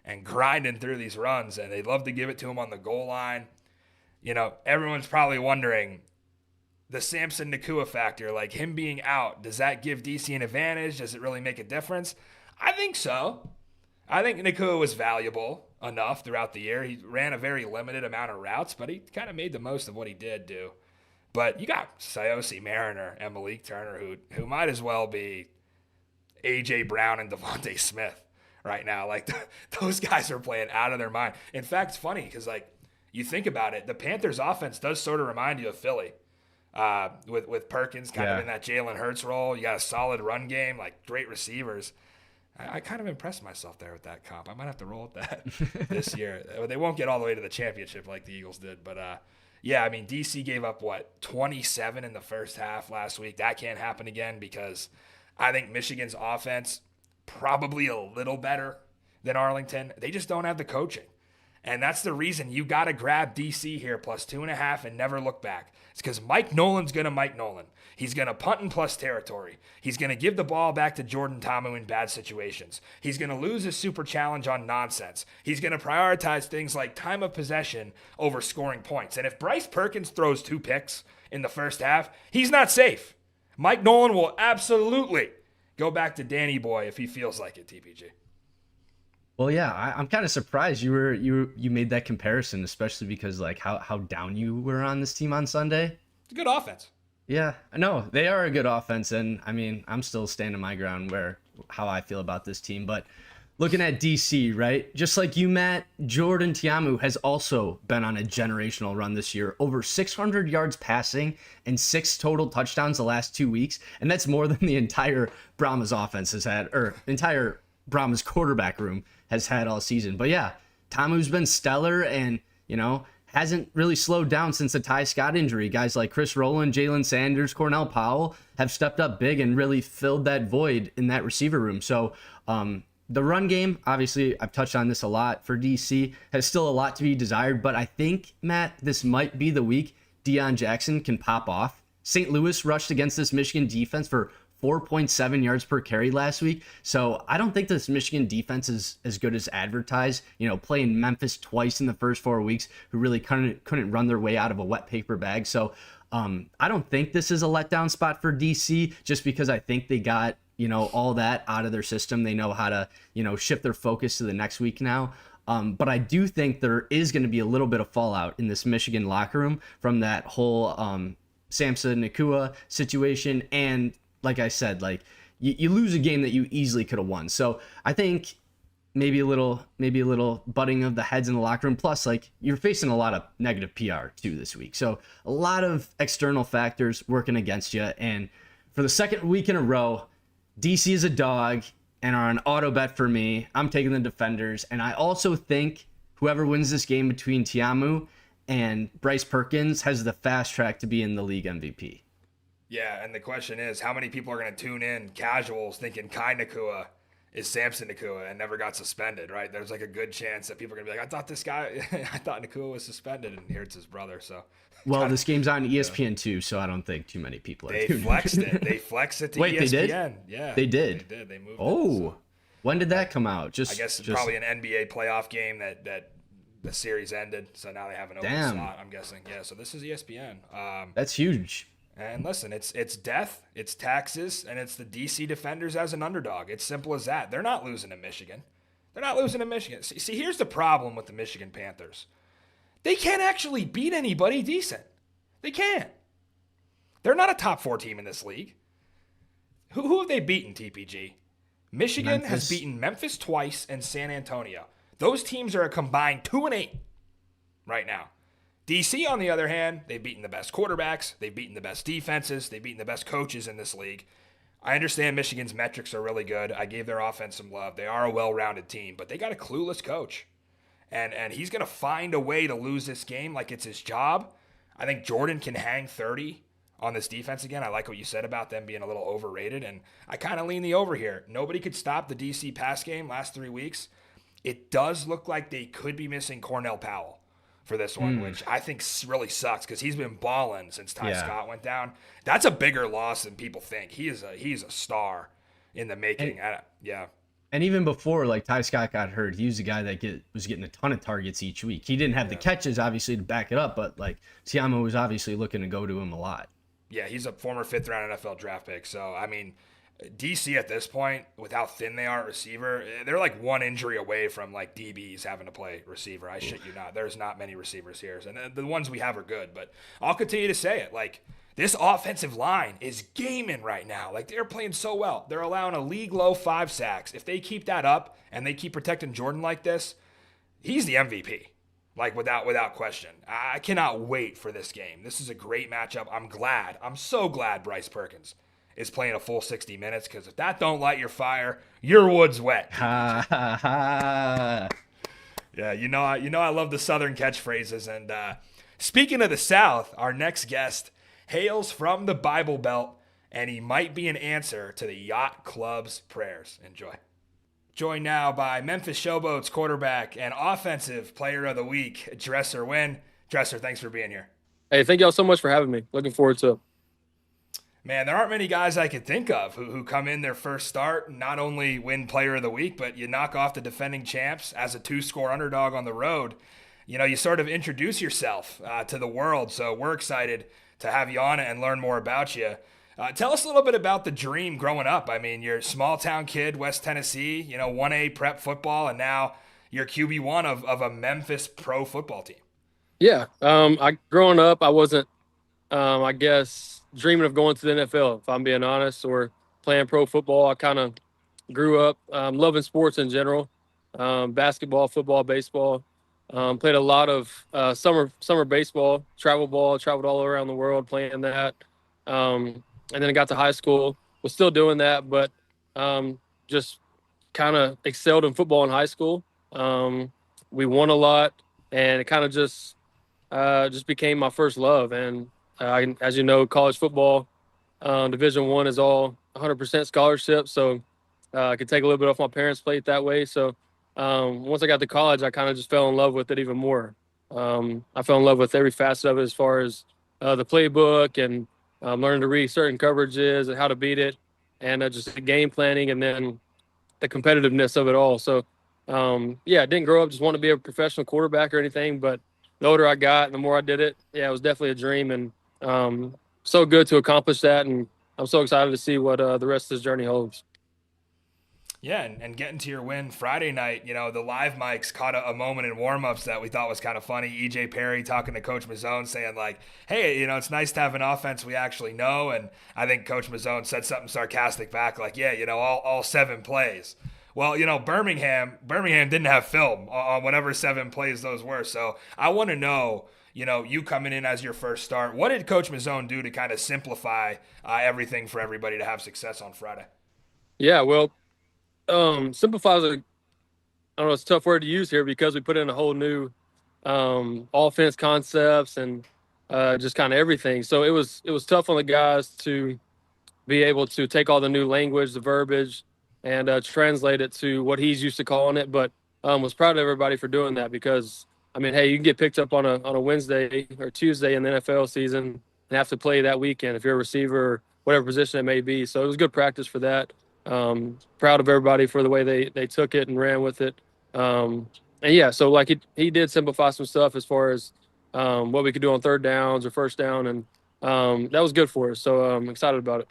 and grinding through these runs, and they love to give it to him on the goal line. You know, everyone's probably wondering the Samson Nakua factor, like him being out, does that give DC an advantage? Does it really make a difference? I think so. I think Nakua was valuable enough throughout the year. He ran a very limited amount of routes, but he kind of made the most of what he did do. But you got Sayosi Mariner and Malik Turner, who might as well be A.J. Brown and Devontae Smith right now. Like, those guys are playing out of their mind. In fact, it's funny because, like, you think about it, the Panthers' offense does sort of remind you of Philly. With Perkins kind of in that Jalen Hurts role. You got a solid run game, like great receivers. I kind of impressed myself there with that comp. I might have to roll with that this year. They won't get all the way to the championship like the Eagles did. But, yeah, I mean, DC gave up, 27 in the first half last week. That can't happen again because I think Michigan's offense probably a little better than Arlington. They just don't have the coaching. And that's the reason you got to grab DC here plus 2.5 and never look back. It's because Mike Nolan's going to Mike Nolan. He's going to punt in plus territory. He's going to give the ball back to Jordan Ta'amu in bad situations. He's going to lose his super challenge on nonsense. He's going to prioritize things like time of possession over scoring points. And if Bryce Perkins throws 2 picks in the first half, he's not safe. Mike Nolan will absolutely go back to Danny Boy if he feels like it, TPG. Well, yeah, I'm kind of surprised you made that comparison, especially because like how down you were on this team on Sunday. It's a good offense. Yeah, no, they are a good offense, and I mean, I'm still standing my ground how I feel about this team. But looking at DC, right, just like you, Matt, Jordan Ta'amu has also been on a generational run this year, over 600 yards passing and 6 total touchdowns the last 2 weeks, and that's more than the entire Brahmas offense has had, or entire Brahmas quarterback room has had all season. But yeah, Ta'amu's been stellar and, hasn't really slowed down since the Ty Scott injury. Guys like Chris Rowland, Jalen Sanders, Cornell Powell have stepped up big and really filled that void in that receiver room. So the run game, obviously, I've touched on this a lot for DC, has still a lot to be desired. But I think, Matt, this might be the week Deion Jackson can pop off. St. Louis rushed against this Michigan defense for 4.7 yards per carry last week. So I don't think this Michigan defense is as good as advertised. Playing Memphis twice in the first 4 weeks, who really couldn't run their way out of a wet paper bag. So I don't think this is a letdown spot for DC, just because I think they got, all that out of their system. They know how to, shift their focus to the next week now. But I do think there is going to be a little bit of fallout in this Michigan locker room from that whole Samson Nakua situation. And like I said, you lose a game that you easily could have won. So I think maybe a little butting of the heads in the locker room. Plus, you're facing a lot of negative PR too this week. So a lot of external factors working against you. And for the second week in a row, DC is a dog and are an auto bet for me. I'm taking the Defenders. And I also think whoever wins this game between Ta'amu and Bryce Perkins has the fast track to be in the league MVP. Yeah, and the question is, how many people are going to tune in, casuals, thinking Kai Nakua is Samson Nakua and never got suspended, right? There's a good chance that people are going to be like, I thought Nakua was suspended, and here it's his brother. So, well, this game's on ESPN too, so I don't think too many people are They tuning flexed in. it. They flexed it to Wait, ESPN. they did? Yeah. They did? They did. They moved it. So. When did that come out? I guess it's probably an NBA playoff game that the series ended, so now they have an open slot, I'm guessing. Yeah, so this is ESPN. That's huge. And listen, it's death, it's taxes, and it's the DC Defenders as an underdog. It's simple as that. They're not losing to Michigan. See, here's the problem with the Michigan Panthers. They can't actually beat anybody decent. They can't. They're not a top 4 team in this league. Who have they beaten, TPG? Michigan has beaten Memphis twice and San Antonio. Those teams are a combined 2-8 right now. DC, on the other hand, they've beaten the best quarterbacks, they've beaten the best defenses, they've beaten the best coaches in this league. I understand Michigan's metrics are really good. I gave their offense some love. They are a well-rounded team, but they got a clueless coach. And he's going to find a way to lose this game like it's his job. I think Jordan can hang 30 on this defense again. I like what you said about them being a little overrated, and I kind of lean the over here. Nobody could stop the DC pass game last 3 weeks. It does look like they could be missing Cornell Powell, for this one, which I think really sucks because he's been balling since Ty Yeah. Scott went down. That's a bigger loss than people think. He's a star in the making. Yeah. And even before like Ty Scott got hurt, he was the guy that was getting a ton of targets each week. He didn't have the catches obviously to back it up, but like Tiamo was obviously looking to go to him a lot. Yeah, he's a former 5th-round NFL draft pick. So, I mean, DC at this point, with how thin they are at receiver, they're like one injury away from like DBs having to play receiver. I shit you not. There's not many receivers here. And the ones we have are good. But I'll continue to say it. Like, this offensive line is gaming right now. Like, they're playing so well. They're allowing a league-low 5 sacks. If they keep that up and they keep protecting Jordan like this, he's the MVP. Like, without question. I cannot wait for this game. This is a great matchup. I'm so glad Bryce Perkins is playing a full 60 minutes, because if that don't light your fire, your wood's wet. Ha ha ha. Yeah, you know I love the Southern catchphrases. And speaking of the South, our next guest hails from the Bible Belt, and he might be an answer to the Yacht Club's prayers. Enjoy. Joined now by Memphis Showboats quarterback and offensive player of the week, Dresser Winn. Dresser, thanks for being here. Hey, thank y'all so much for having me. Looking forward to it. Man, there aren't many guys I could think of who come in their first start and not only win player of the week, but you knock off the defending champs as a 2-score underdog on the road. You know, you sort of introduce yourself to the world, so we're excited to have you on and learn more about you. Tell us a little bit about the dream growing up. I mean, you're a small town kid, West Tennessee, 1A prep football, and now you're QB1 of a Memphis pro football team. Yeah. Growing up, I wasn't, I guess, dreaming of going to the NFL, if I'm being honest, or playing pro football. I kind of grew up loving sports in general, basketball, football, baseball. Played a lot of summer baseball, traveled all around the world playing that. And then I got to high school, was still doing that, but just kind of excelled in football in high school. We won a lot, and it kind of just became my first love. And as you know, college football, Division I is all 100% scholarship, so I could take a little bit off my parents' plate that way. So once I got to college, I kind of just fell in love with it even more. I fell in love with every facet of it, as far as the playbook and learning to read certain coverages and how to beat it, and just the game planning, and then the competitiveness of it all. So, I didn't grow up just wanting to be a professional quarterback or anything, but the older I got and the more I did it, it was definitely a dream, and so good to accomplish that. And I'm so excited to see what the rest of this journey holds. Yeah, and getting to your win Friday night, the live mics caught a moment in warmups that we thought was kind of funny. EJ Perry talking to Coach Mazzone saying like, hey, it's nice to have an offense we actually know. And I think Coach Mazzone said something sarcastic back like, yeah, all 7 plays. Well, Birmingham didn't have film on whatever 7 plays those were. So I want to know, you coming in as your first start, what did Coach Mazzone do to kind of simplify everything for everybody to have success on Friday? Yeah, well, simplify is I don't know, it's a tough word to use here, because we put in a whole new offense concepts and just kind of everything. So it was tough on the guys to be able to take all the new language, the verbiage, and translate it to what he's used to calling it. But was proud of everybody for doing that, because I mean, hey, you can get picked up on a Wednesday or Tuesday in the NFL season and have to play that weekend if you're a receiver or whatever position it may be. So it was good practice for that. Proud of everybody for the way they took it and ran with it. So like he did simplify some stuff as far as what we could do on third downs or first down, and that was good for us. So I'm excited about it.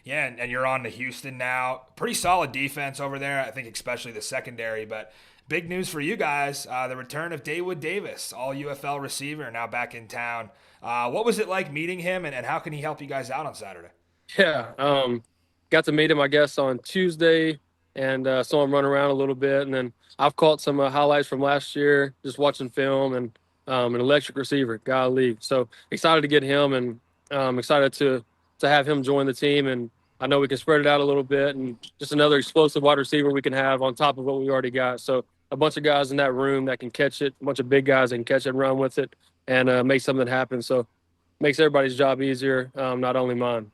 Yeah, and you're on to Houston now. Pretty solid defense over there, I think, especially the secondary. But big news for you guys, the return of Dawood Davis, all UFL receiver, now back in town. What was it like meeting him, and how can he help you guys out on Saturday? Yeah, got to meet him, I guess, on Tuesday, and saw him run around a little bit. And then I've caught some highlights from last year, just watching film, and an electric receiver, golly. So excited to get him, and excited to have him join the team. And I know we can spread it out a little bit, and just another explosive wide receiver we can have on top of what we already got. So a bunch of guys in that room that can catch it, a bunch of big guys that can catch it and run with it, and make something happen. So makes everybody's job easier, not only mine.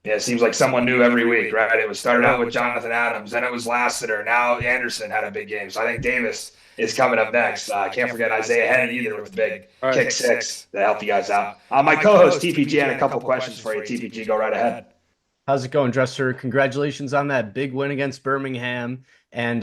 Yeah, it seems like someone new every week, right? It was started out with Jonathan Adams, then it was Lassiter. Now Anderson had a big game. So I think Davis is coming up next. Can't forget Isaiah Henny either with the big kick six that helped you guys out. My co-host TPG had a couple questions for you. TPG, go right ahead. How's it going, Dresser? Congratulations on that big win against Birmingham. And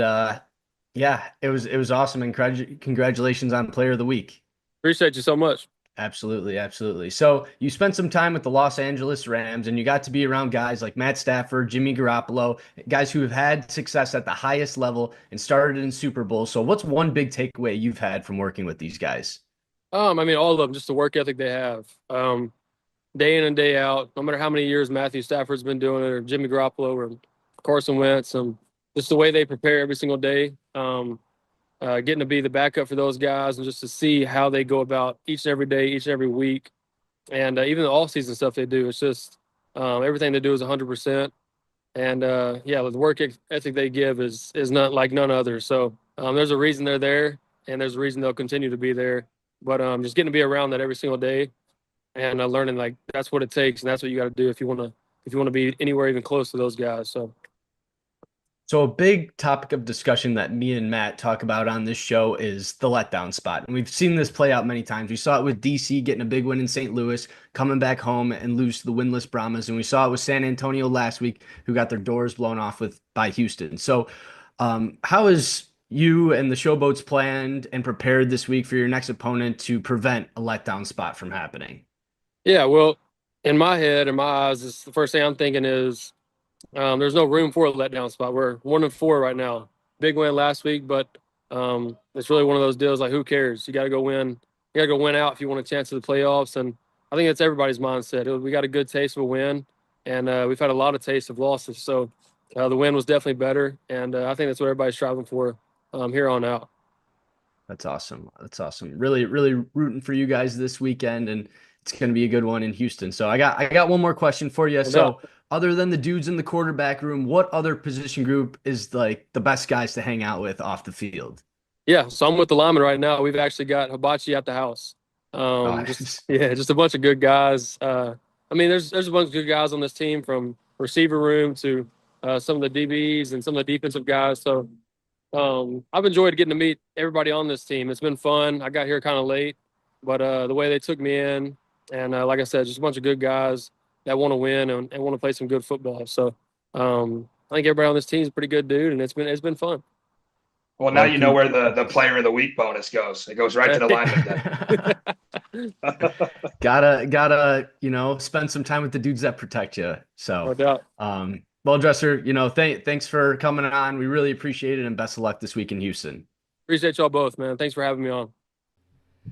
yeah, it was awesome. And congratulations on Player of the Week. Appreciate you so much. Absolutely, absolutely. So you spent some time with the Los Angeles Rams, and you got to be around guys like Matt Stafford, Jimmy Garoppolo, guys who have had success at the highest level and started in Super Bowls. So what's one big takeaway you've had from working with these guys? I mean, all of them, just the work ethic they have. Day in and day out, no matter how many years Matthew Stafford's been doing it, or Jimmy Garoppolo, or Carson Wentz, just the way they prepare every single day. Getting to be the backup for those guys and just to see how they go about each and every day, each and every week. And even the off-season stuff they do, it's just everything they do is 100%. And, yeah, the work ethic they give is not like none other. So there's a reason they're there, and there's a reason they'll continue to be there. But just getting to be around that every single day and learning, like, that's what it takes, and that's what you got to do if you want to be anywhere even close to those guys. So a big topic of discussion that me and Matt talk about on this show is the letdown spot. And we've seen this play out many times. We saw it with DC getting a big win in St. Louis, coming back home and lose to the winless Brahmas. And we saw it with San Antonio last week, who got their doors blown off by Houston. So how is you and the Showboats planned and prepared this week for your next opponent to prevent a letdown spot from happening? Yeah, well, in my head, in my eyes, the first thing I'm thinking is there's no room for a letdown spot. We're 1-4 right now. Big win last week, but it's really one of those deals like, who cares? You got to go win. You got to go win out if you want a chance at the playoffs. And I think that's everybody's mindset. We got a good taste of a win, and we've had a lot of taste of losses. So the win was definitely better, and I think that's what everybody's striving for here on out. That's awesome. That's awesome. Really, really rooting for you guys this weekend, and it's going to be a good one in Houston. So I got one more question for you. So other than the dudes in the quarterback room, what other position group is like the best guys to hang out with off the field? Yeah, so I'm with the linemen right now. We've actually got Hibachi at the house. Just a bunch of good guys. I mean, there's a bunch of good guys on this team, from receiver room to some of the DBs and some of the defensive guys. So I've enjoyed getting to meet everybody on this team. It's been fun. I got here kind of late, but the way they took me in, and like I said, just a bunch of good guys that want to win and want to play some good football. So I think everybody on this team is a pretty good dude, and it's been fun. Well, now you know where the Player of the Week bonus goes. It goes right to the lineman then. Gotta, spend some time with the dudes that protect you. So, No doubt. Well, Dresser, thanks for coming on. We really appreciate it, and best of luck this week in Houston. Appreciate y'all both, man. Thanks for having me on.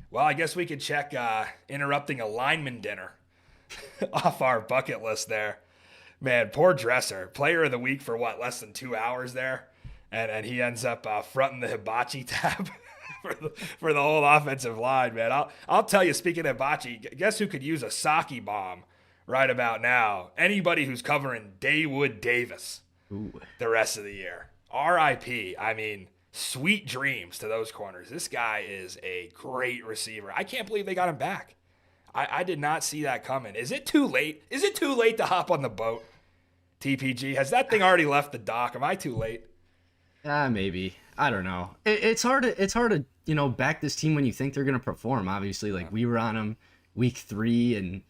Well, I guess we could check interrupting a lineman dinner off our bucket list there. Man, poor Dresser. Player of the Week for less than 2 hours there. And he ends up fronting the Hibachi tab for the whole offensive line, man. I'll tell you, speaking of Hibachi, guess who could use a sake bomb right about now? Anybody who's covering Daewood Davis the rest of the year. R.I.P. I mean, sweet dreams to those corners. This guy is a great receiver. I can't believe they got him back. I did not see that coming. Is it too late? Is it too late to hop on the boat? TPG, has that thing already left the dock? Am I too late? Maybe. I don't know. It's hard to back this team when you think they're going to perform. Obviously, we were on them week 3 and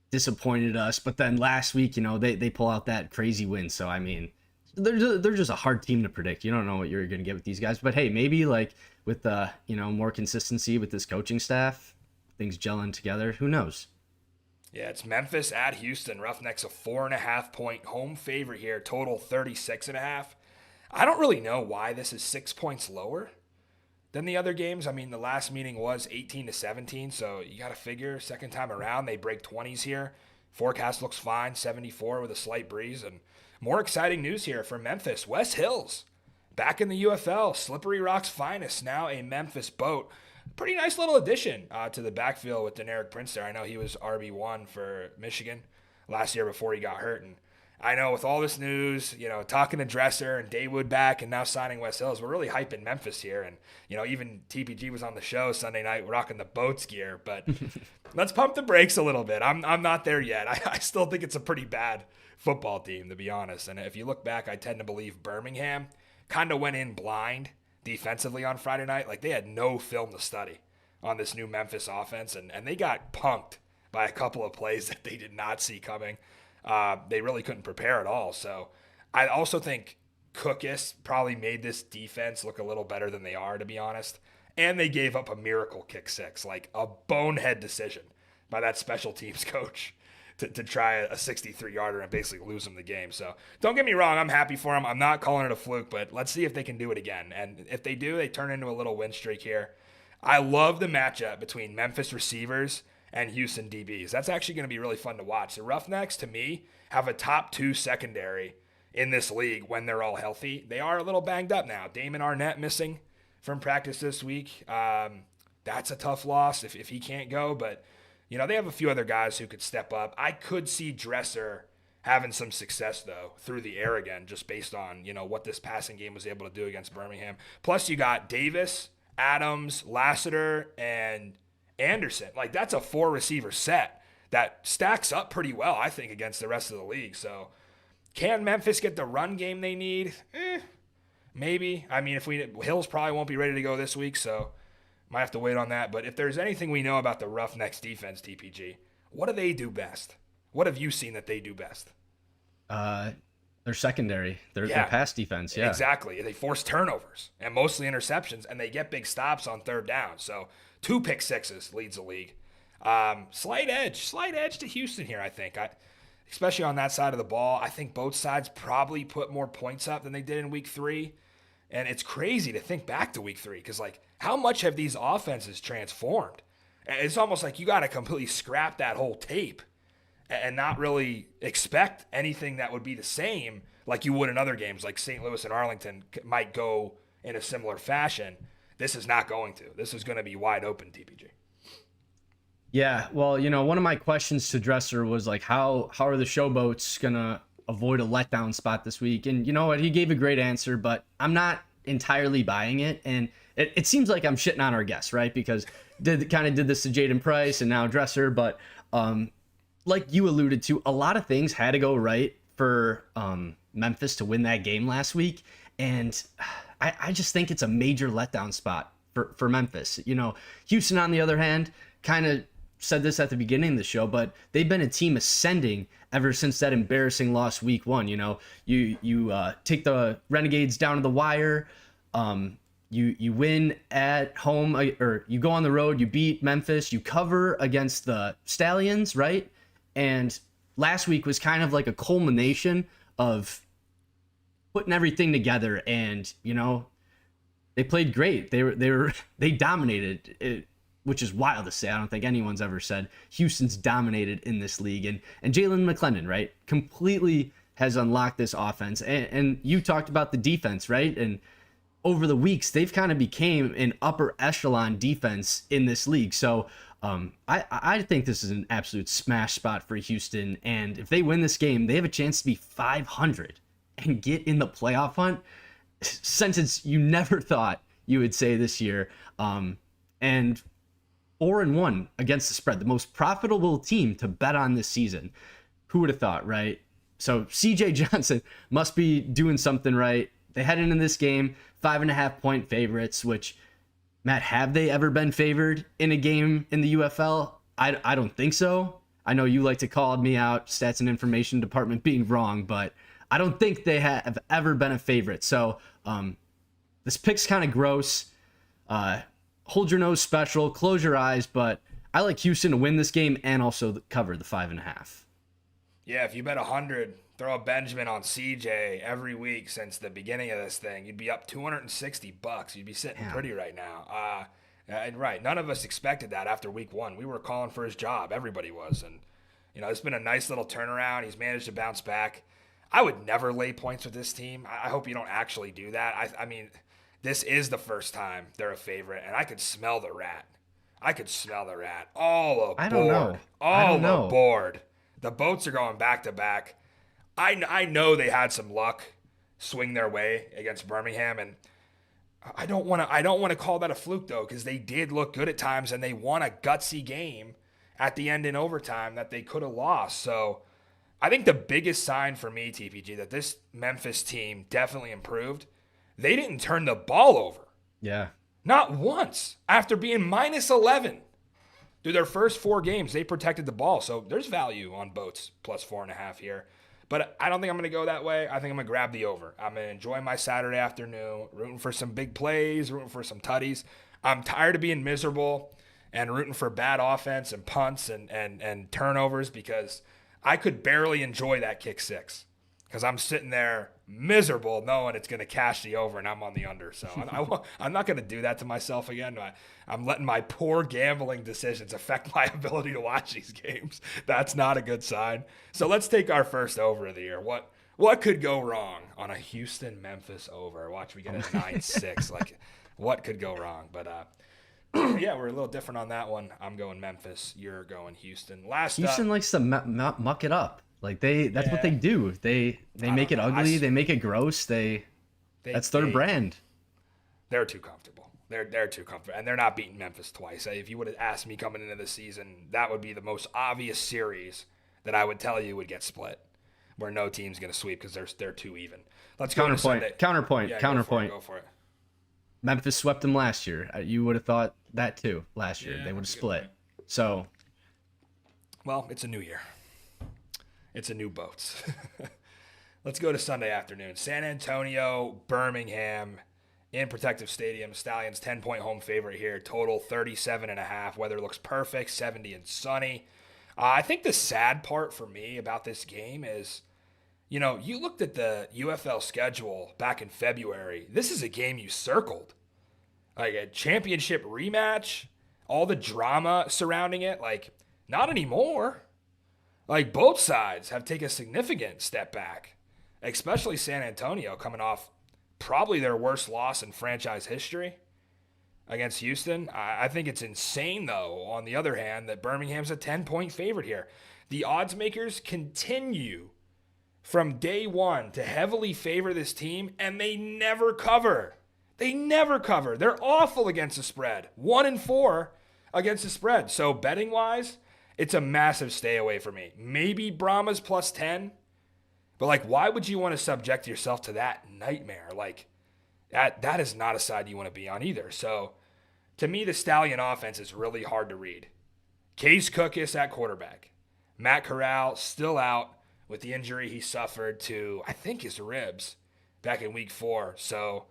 disappointed us, but then last week, they pull out that crazy win. So I mean, they're just a hard team to predict. You don't know what you're going to get with these guys. But hey, maybe with the more consistency with this coaching staff, things gelling together. Who knows? Yeah, it's Memphis at Houston. Roughnecks a 4.5-point home favorite here. Total 36.5. I don't really know why this is 6 points lower than the other games. I mean, the last meeting was 18-17, so you got to figure second time around they break 20s here. Forecast looks fine, 74 with a slight breeze. And more exciting news here for Memphis. Wes Hills back in the UFL. Slippery Rock's finest, now a Memphis boat. Pretty nice little addition to the backfield with Deneric Prince there. I know he was RB1 for Michigan last year before he got hurt, and I know with all this news, talking to Dresser and Daywood back and now signing Wes Hills, we're really hyping Memphis here. And, even TPG was on the show Sunday night rocking the Boats gear. But let's pump the brakes a little bit. I'm not there yet. I still think it's a pretty bad football team, to be honest. And if you look back, I tend to believe Birmingham kind of went in blind defensively on Friday night. Like, they had no film to study on this new Memphis offense, and they got punked by a couple of plays that they did not see coming. They really couldn't prepare at all. So I also think Cookus probably made this defense look a little better than they are, to be honest. And they gave up a miracle kick six, like a bonehead decision by that special teams coach to try a 63-yarder and basically lose them the game. So don't get me wrong, I'm happy for them. I'm not calling it a fluke, but let's see if they can do it again. And if they do, they turn into a little win streak here. I love the matchup between Memphis receivers and Houston DBs. That's actually going to be really fun to watch. The Roughnecks, to me, have a top 2 secondary in this league when they're all healthy. They are a little banged up now. Damon Arnett missing from practice this week. That's a tough loss if he can't go, but they have a few other guys who could step up. I could see Dresser having some success, though, through the air again, just based on, what this passing game was able to do against Birmingham. Plus, you got Davis, Adams, Lassiter, and Anderson. Like, that's a 4-receiver set that stacks up pretty well, I think, against the rest of the league. So can Memphis get the run game they need? Maybe. I mean, Hills probably won't be ready to go this week, so might have to wait on that. But if there's anything we know about the Roughnecks defense, TPG, what do they do best? What have you seen that they do best? Their secondary, their pass defense. Yeah, exactly. They force turnovers and mostly interceptions, and they get big stops on third down. So 2 pick sixes leads the league. Slight edge to Houston here, I think. Especially on that side of the ball. I think both sides probably put more points up than they did in week 3. And it's crazy to think back to week 3 because, like, how much have these offenses transformed? It's almost like you got to completely scrap that whole tape and not really expect anything that would be the same like you would in other games, like St. Louis and Arlington might go in a similar fashion. This is not going to. This is going to be wide open, TPG. Yeah, well, one of my questions to Dresser was like, how are the Showboats going to avoid a letdown spot this week? And you know what? He gave a great answer, but I'm not entirely buying it. And it seems like I'm shitting on our guests, right? Because did this to Jaden Price and now Dresser, but like you alluded to, a lot of things had to go right for Memphis to win that game last week. And I just think it's a major letdown spot for Memphis. Houston, on the other hand, kind of said this at the beginning of the show, but they've been a team ascending ever since that embarrassing loss week 1. You take the Renegades down to the wire. You win at home, or you go on the road, you beat Memphis, you cover against the Stallions, right? And last week was kind of like a culmination of putting everything together, and they played great. They dominated it, which is wild to say. I don't think anyone's ever said Houston's dominated in this league. And Jalen McClendon, right, completely has unlocked this offense. And you talked about the defense, right? And over the weeks, they've kind of became an upper echelon defense in this league. So I think this is an absolute smash spot for Houston. And if they win this game, they have a chance to be 500 and get in the playoff hunt. Sentence you never thought you would say this year. And 4-1 against the spread, the most profitable team to bet on this season. Who would have thought, right? So CJ Johnson must be doing something right. They head into this game 5.5-point favorites, which, Matt, have they ever been favored in a game in the UFL? I don't think so. I know you like to call me out, stats and information department, being wrong, but I don't think they have ever been a favorite. So this pick's kind of gross. Hold your nose special, close your eyes, but I like Houston to win this game and also cover the 5.5. Yeah, if you bet 100, throw a Benjamin on CJ every week since the beginning of this thing, you'd be up $260. You'd be sitting pretty right now. And right, none of us expected that after week 1. We were calling for his job. Everybody was. And, it's been a nice little turnaround. He's managed to bounce back. I would never lay points with this team. I hope you don't actually do that. I mean, this is the first time they're a favorite, and I could smell the rat. All aboard. I don't know. All aboard. The boats are going back to back. I know they had some luck swing their way against Birmingham, and I don't want to call that a fluke though, because they did look good at times and they won a gutsy game at the end in overtime that they could have lost. So I think the biggest sign for me, TPG, that this Memphis team definitely improved, they didn't turn the ball over. Yeah. Not once. After being minus 11 through their first 4 games, they protected the ball. So there's value on Boats plus 4.5 here. But I don't think I'm going to go that way. I think I'm going to grab the over. I'm going to enjoy my Saturday afternoon, rooting for some big plays, rooting for some tutties. I'm tired of being miserable and rooting for bad offense and punts and turnovers, because I could barely enjoy that kick six because I'm sitting there miserable knowing it's going to cash the over and I'm on the under. So I'm not going to do that to myself again. I'm letting my poor gambling decisions affect my ability to watch these games. That's not a good sign. So let's take our first over of the year. What could go wrong on a Houston-Memphis over? Watch, we get a 9-6. Like, what could go wrong? But yeah, we're a little different on that one. I'm going Memphis. You're going Houston. Houston likes to muck it up. Like that's what they do. They make it ugly. They make it gross. That's their brand. They're too comfortable. They're too comfortable, and they're not beating Memphis twice. If you would have asked me coming into the season, that would be the most obvious series that I would tell you would get split, where no team's going to sweep because they're too even. Let's go to Sunday. Counterpoint. Go for it. Memphis swept them last year. You would have thought that too last year. They would have split. So, well, it's a new year. It's a new Boats. Let's go to Sunday afternoon. San Antonio, Birmingham, in Protective Stadium. Stallions 10-point home favorite here. Total 37.5. Weather looks perfect, 70 and sunny. I think the sad part for me about this game is, you looked at the UFL schedule back in February. This is a game you circled. Like a championship rematch, all the drama surrounding it. Like, not anymore. Like, both sides have taken a significant step back, especially San Antonio coming off probably their worst loss in franchise history against Houston. I think it's insane, though, on the other hand, that Birmingham's a 10-point favorite here. The odds makers continue from day one to heavily favor this team, and they never cover. They never cover. They're awful against the spread. 1-4 against the spread. So betting-wise, it's a massive stay away for me. Maybe Brahma's plus 10, but like, why would you want to subject yourself to that nightmare? Like, that is not a side you want to be on either. So to me, the Stallion offense is really hard to read. Case Cookus at quarterback. Matt Corral still out with the injury he suffered to, I think, his ribs back in week 4. So,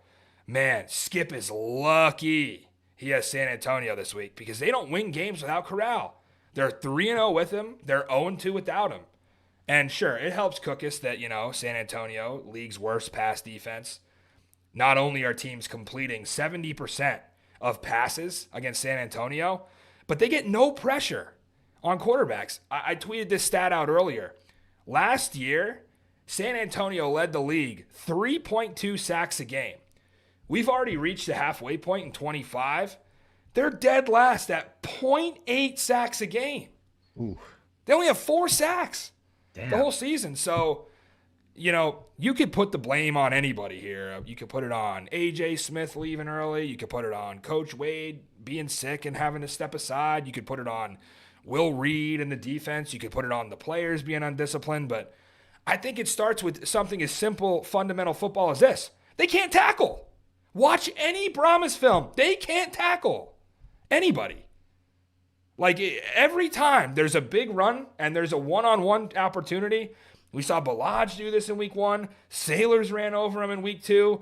man, Skip is lucky he has San Antonio this week because they don't win games without Corral. They're 3-0 with him. They're 0-2 without him. And sure, it helps Cookus that, San Antonio, league's worst pass defense. Not only are teams completing 70% of passes against San Antonio, but they get no pressure on quarterbacks. I tweeted this stat out earlier. Last year, San Antonio led the league 3.2 sacks a game. We've already reached the halfway point in 25. They're dead last at 0.8 sacks a game. Ooh. They only have 4 sacks Damn. the whole season. So, you could put the blame on anybody here. You could put it on A.J. Smith leaving early. You could put it on Coach Wade being sick and having to step aside. You could put it on Will Reed and the defense. You could put it on the players being undisciplined. But I think it starts with something as simple, fundamental football as this. They can't tackle. Watch any Brahmas film. They can't tackle anybody. Like, every time there's a big run and there's a one-on-one opportunity. We saw Balaj do this in week 1. Sailors ran over him in week 2.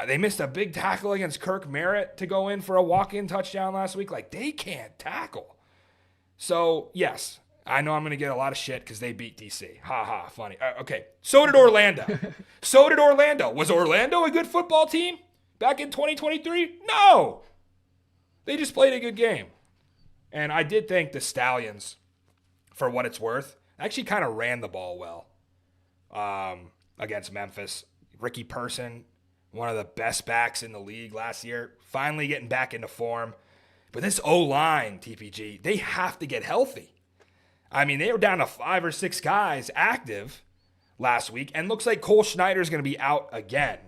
They missed a big tackle against Kirk Merritt to go in for a walk-in touchdown last week. Like, they can't tackle. So, yes, I know I'm going to get a lot of shit because they beat DC. Ha ha, funny. Okay, so did Orlando. Was Orlando a good football team back in 2023? No. They just played a good game. And I did think the Stallions, for what it's worth, actually kind of ran the ball well against Memphis. Ricky Person, one of the best backs in the league last year, finally getting back into form. But this O-line, TPG, they have to get healthy. I mean, they were down to 5 or 6 guys active last week. And looks like Cole Schneider is going to be out again.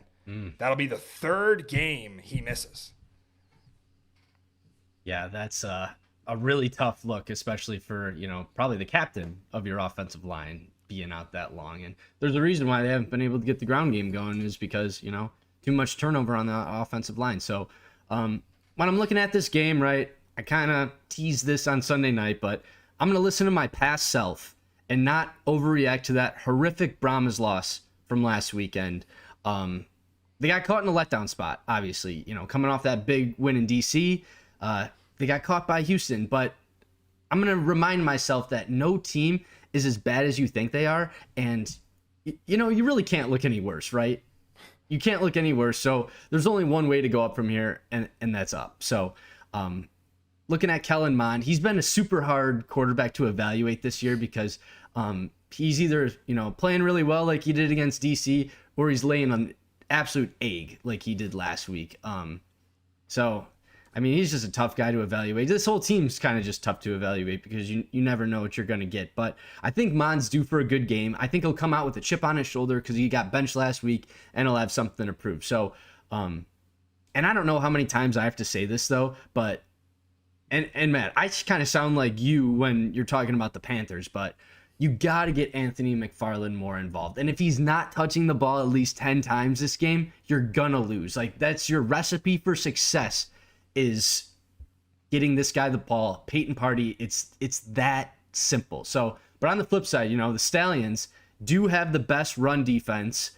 That'll be the third game he misses. Yeah, that's a really tough look, especially for, probably the captain of your offensive line being out that long. And there's a reason why they haven't been able to get the ground game going is because, too much turnover on the offensive line. So when I'm looking at this game, right, I kind of teased this on Sunday night, but I'm going to listen to my past self and not overreact to that horrific Brahmas loss from last weekend. They got caught in a letdown spot, obviously, coming off that big win in DC. They got caught by Houston, but I'm going to remind myself that no team is as bad as you think they are. And, you really can't look any worse, right? You can't look any worse. So there's only one way to go up from here, and that's up. So looking at Kellen Mond, he's been a super hard quarterback to evaluate this year because he's either, playing really well like he did against DC, or he's laying an absolute egg like he did last week. He's just a tough guy to evaluate. This whole team's kind of just tough to evaluate because you never know what you're going to get. But I think Mond's due for a good game. I think he'll come out with a chip on his shoulder because he got benched last week, and he'll have something to prove. So, and I don't know how many times I have to say this, though, but, and Matt, I kind of sound like you when you're talking about the Panthers, but you got to get Anthony McFarland more involved. And if he's not touching the ball at least 10 times this game, you're going to lose. Like, that's your recipe for success, is getting this guy the ball. Peyton Party, it's that simple. So, but on the flip side, the Stallions do have the best run defense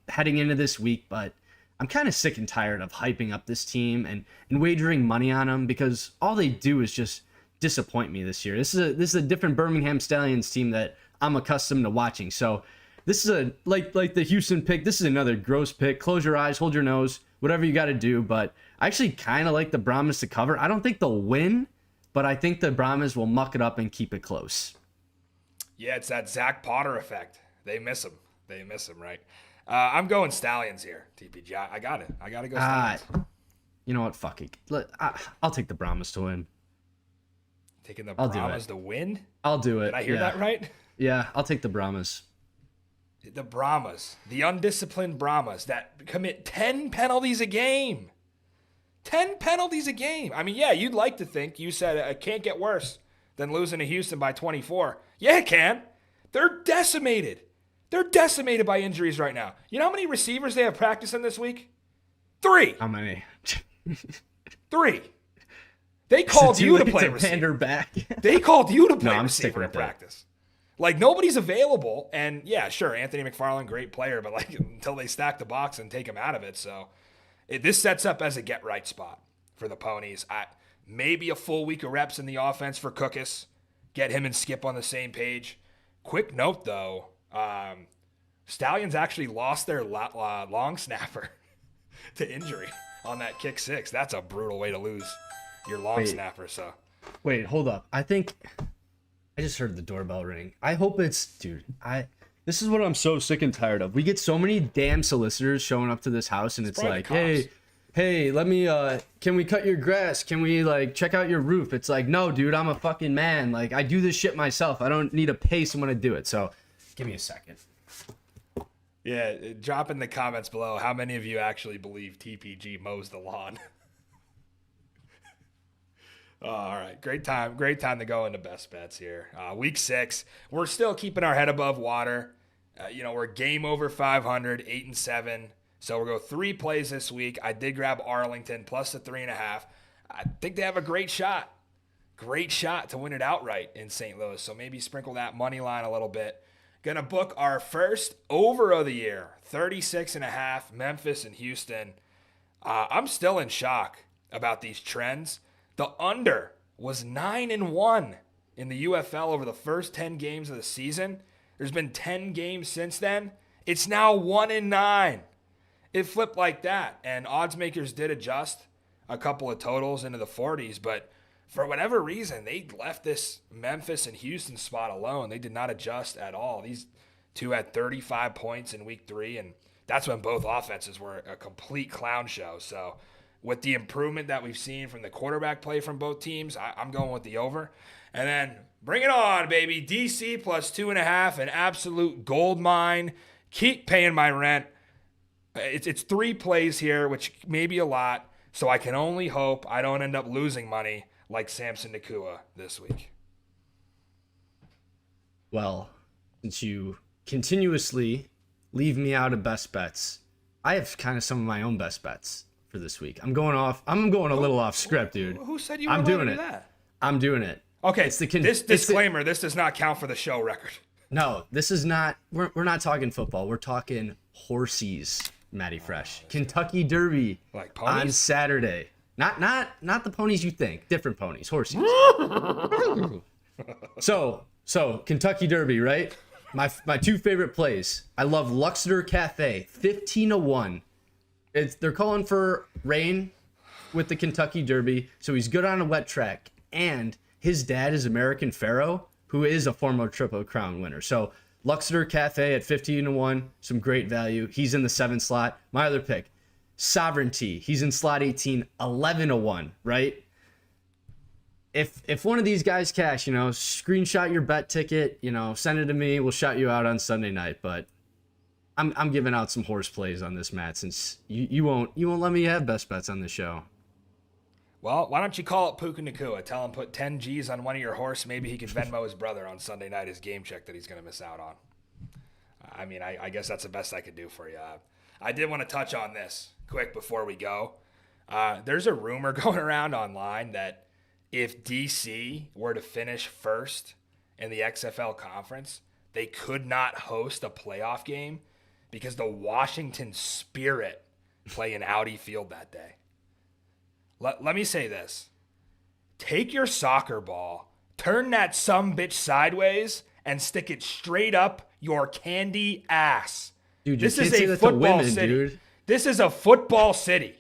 heading into this week, but I'm kind of sick and tired of hyping up this team and wagering money on them because all they do is just disappoint me this year. This is a different Birmingham Stallions team that I'm accustomed to watching. So this is a like the Houston pick. This is another gross pick. Close your eyes, hold your nose, whatever you got to do. But I actually kind of like the Brahmas to cover. I don't think they'll win, but I think the Brahmas will muck it up and keep it close. Yeah, it's that Zach Potter effect. They miss him, right? I'm going Stallions here, TPG. I got it. I got to go Stallions. You know what? Fuck it. I'll take the Brahmas to win. Taking the Brahmas to win? I'll do it. Did I hear that right? Yeah, I'll take the Brahmas. The Brahmas. The undisciplined Brahmas that commit 10 penalties a game. 10 penalties a game. I mean, yeah, you'd like to think. You said it can't get worse than losing to Houston by 24. Yeah, it can. They're decimated. They're decimated by injuries right now. You know how many receivers they have practicing this week? 3. How many? 3. They called you to play receiver. Back. They called you to play I'm receiver in practice. Like, nobody's available. And, yeah, sure, Anthony McFarland, great player, but, until they stack the box and take him out of it. So, this sets up as a get-right spot for the Ponies. Maybe a full week of reps in the offense for Cookus. Get him and Skip on the same page. Quick note, though. Stallions actually lost their long snapper to injury on that kick 6. That's a brutal way to lose your long snapper. So wait, hold up. I think I just heard the doorbell ring. I hope it's this is what I'm so sick and tired of. We get so many damn solicitors showing up to this house, and it's like, hey, let me can we cut your grass? Can we check out your roof? It's like, no, dude, I'm a fucking man. I do this shit myself. I don't need to pay someone to do it. So give me a second. Yeah, drop in the comments below how many of you actually believe TPG mows the lawn. All right, great time to go into best bets here. Week 6, we're still keeping our head above water. We're game over 500, 8-7. So we'll go 3 plays this week. I did grab Arlington plus the 3.5. I think they have a great shot to win it outright in St. Louis. So maybe sprinkle that money line a little bit. Gonna book our first over of the year, 36.5, Memphis and Houston. I'm still in shock about these trends. The under was 9-1 in the UFL over the first 10 games of the season. There's been 10 games since then. It's now 1-9. It flipped like that, and odds makers did adjust a couple of totals into the 40s, but for whatever reason, they left this Memphis and Houston spot alone. They did not adjust at all. These two had 35 points in week 3, and that's when both offenses were a complete clown show. So with the improvement that we've seen from the quarterback play from both teams, I'm going with the over. And then bring it on, baby. DC plus 2.5, an absolute gold mine. Keep paying my rent. It's 3 plays here, which may be a lot, so I can only hope I don't end up losing money like Samson Nakua this week. Well, since you continuously leave me out of best bets, I have kind of some of my own best bets for this week. I'm going a little off script, dude. Who said you were allowed to do that? I'm doing it. Okay, this disclaimer, this does not count for the show record. No, this is not, we're not talking football. We're talking horsies, Matty Fresh. Kentucky Derby like ponies? On Saturday. Not the ponies you think. Different ponies, horsies. So Kentucky Derby, right? My 2 favorite plays. I love Luxor Cafe, 15-1. They're calling for rain with the Kentucky Derby, so he's good on a wet track. And his dad is American Pharoah, who is a former Triple Crown winner. So Luxor Cafe at 15-1, some great value. He's in the 7 slot. My other pick, Sovereignty. He's in slot 18, 11-1, right? If one of these guys cash, screenshot your bet ticket, send it to me. We'll shout you out on Sunday night. But I'm giving out some horse plays on this, Matt, since you won't let me have best bets on this show. Well, why don't you call it Puka Nakua? Tell him put 10 G's on one of your horse. Maybe he can Venmo his brother on Sunday night his game check that he's going to miss out on. I mean, I guess that's the best I could do for you. I did want to touch on this quick before we go. There's a rumor going around online that if DC were to finish first in the XFL conference, they could not host a playoff game because the Washington Spirit play in Audi Field that day. Let me say this. Take your soccer ball, turn that sumbitch sideways, and stick it straight up your candy ass. Dude, this is a football city. Dude. This is a football city.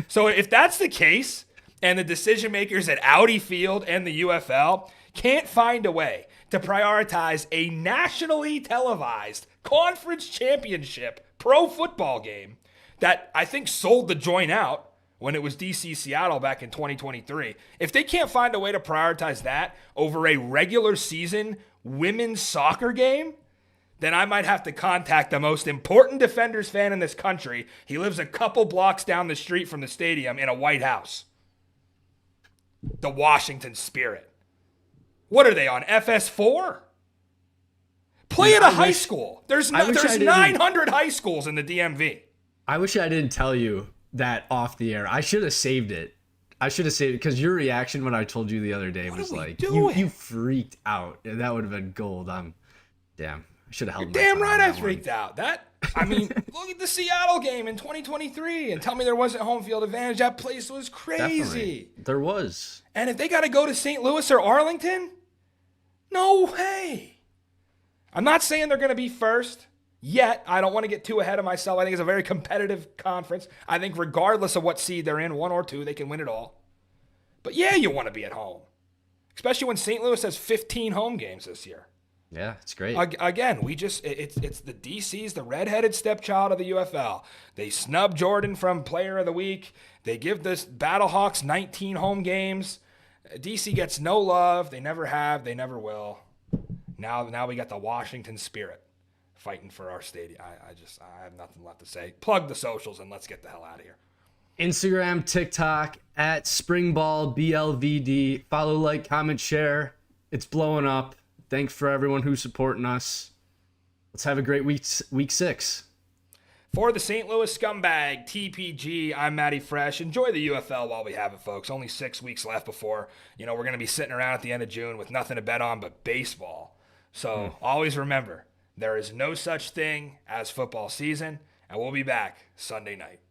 So if that's the case, and the decision makers at Audi Field and the UFL can't find a way to prioritize a nationally televised conference championship pro football game that I think sold the joint out when it was DC Seattle back in 2023, if they can't find a way to prioritize that over a regular season women's soccer game, then I might have to contact the most important Defenders fan in this country. He lives a couple blocks down the street from the stadium in a White House. The Washington Spirit. What are they on, FS4? Play at a high school. There's 900 high schools in the DMV. I wish I didn't tell you that off the air. I should have saved it. Because your reaction when I told you the other day was like, you freaked out. And that would have been gold. Damn. I should have held my damn right I freaked out. Look at the Seattle game in 2023 and tell me there wasn't home field advantage. That place was crazy. Definitely. There was. And if they got to go to St. Louis or Arlington, no way. I'm not saying they're going to be first yet. I don't want to get too ahead of myself. I think it's a very competitive conference. I think regardless of what seed they're in, 1 or 2, they can win it all. But yeah, you want to be at home, especially when St. Louis has 15 home games this year. Yeah, it's great. Again, it's the DC's the redheaded stepchild of the UFL. They snub Jordan from Player of the Week. They give this Battlehawks 19 home games. DC gets no love. They never have. They never will. Now we got the Washington Spirit fighting for our stadium. I have nothing left to say. Plug the socials and let's get the hell out of here. Instagram, TikTok, at Springball, BLVD. Follow, like, comment, share. It's blowing up. Thanks for everyone who's supporting us. Let's have a great week 6. For the St. Louis Scumbag, TPG, I'm Matty Fresh. Enjoy the UFL while we have it, folks. Only 6 weeks left before, we're going to be sitting around at the end of June with nothing to bet on but baseball. So always remember, there is no such thing as football season, and we'll be back Sunday night.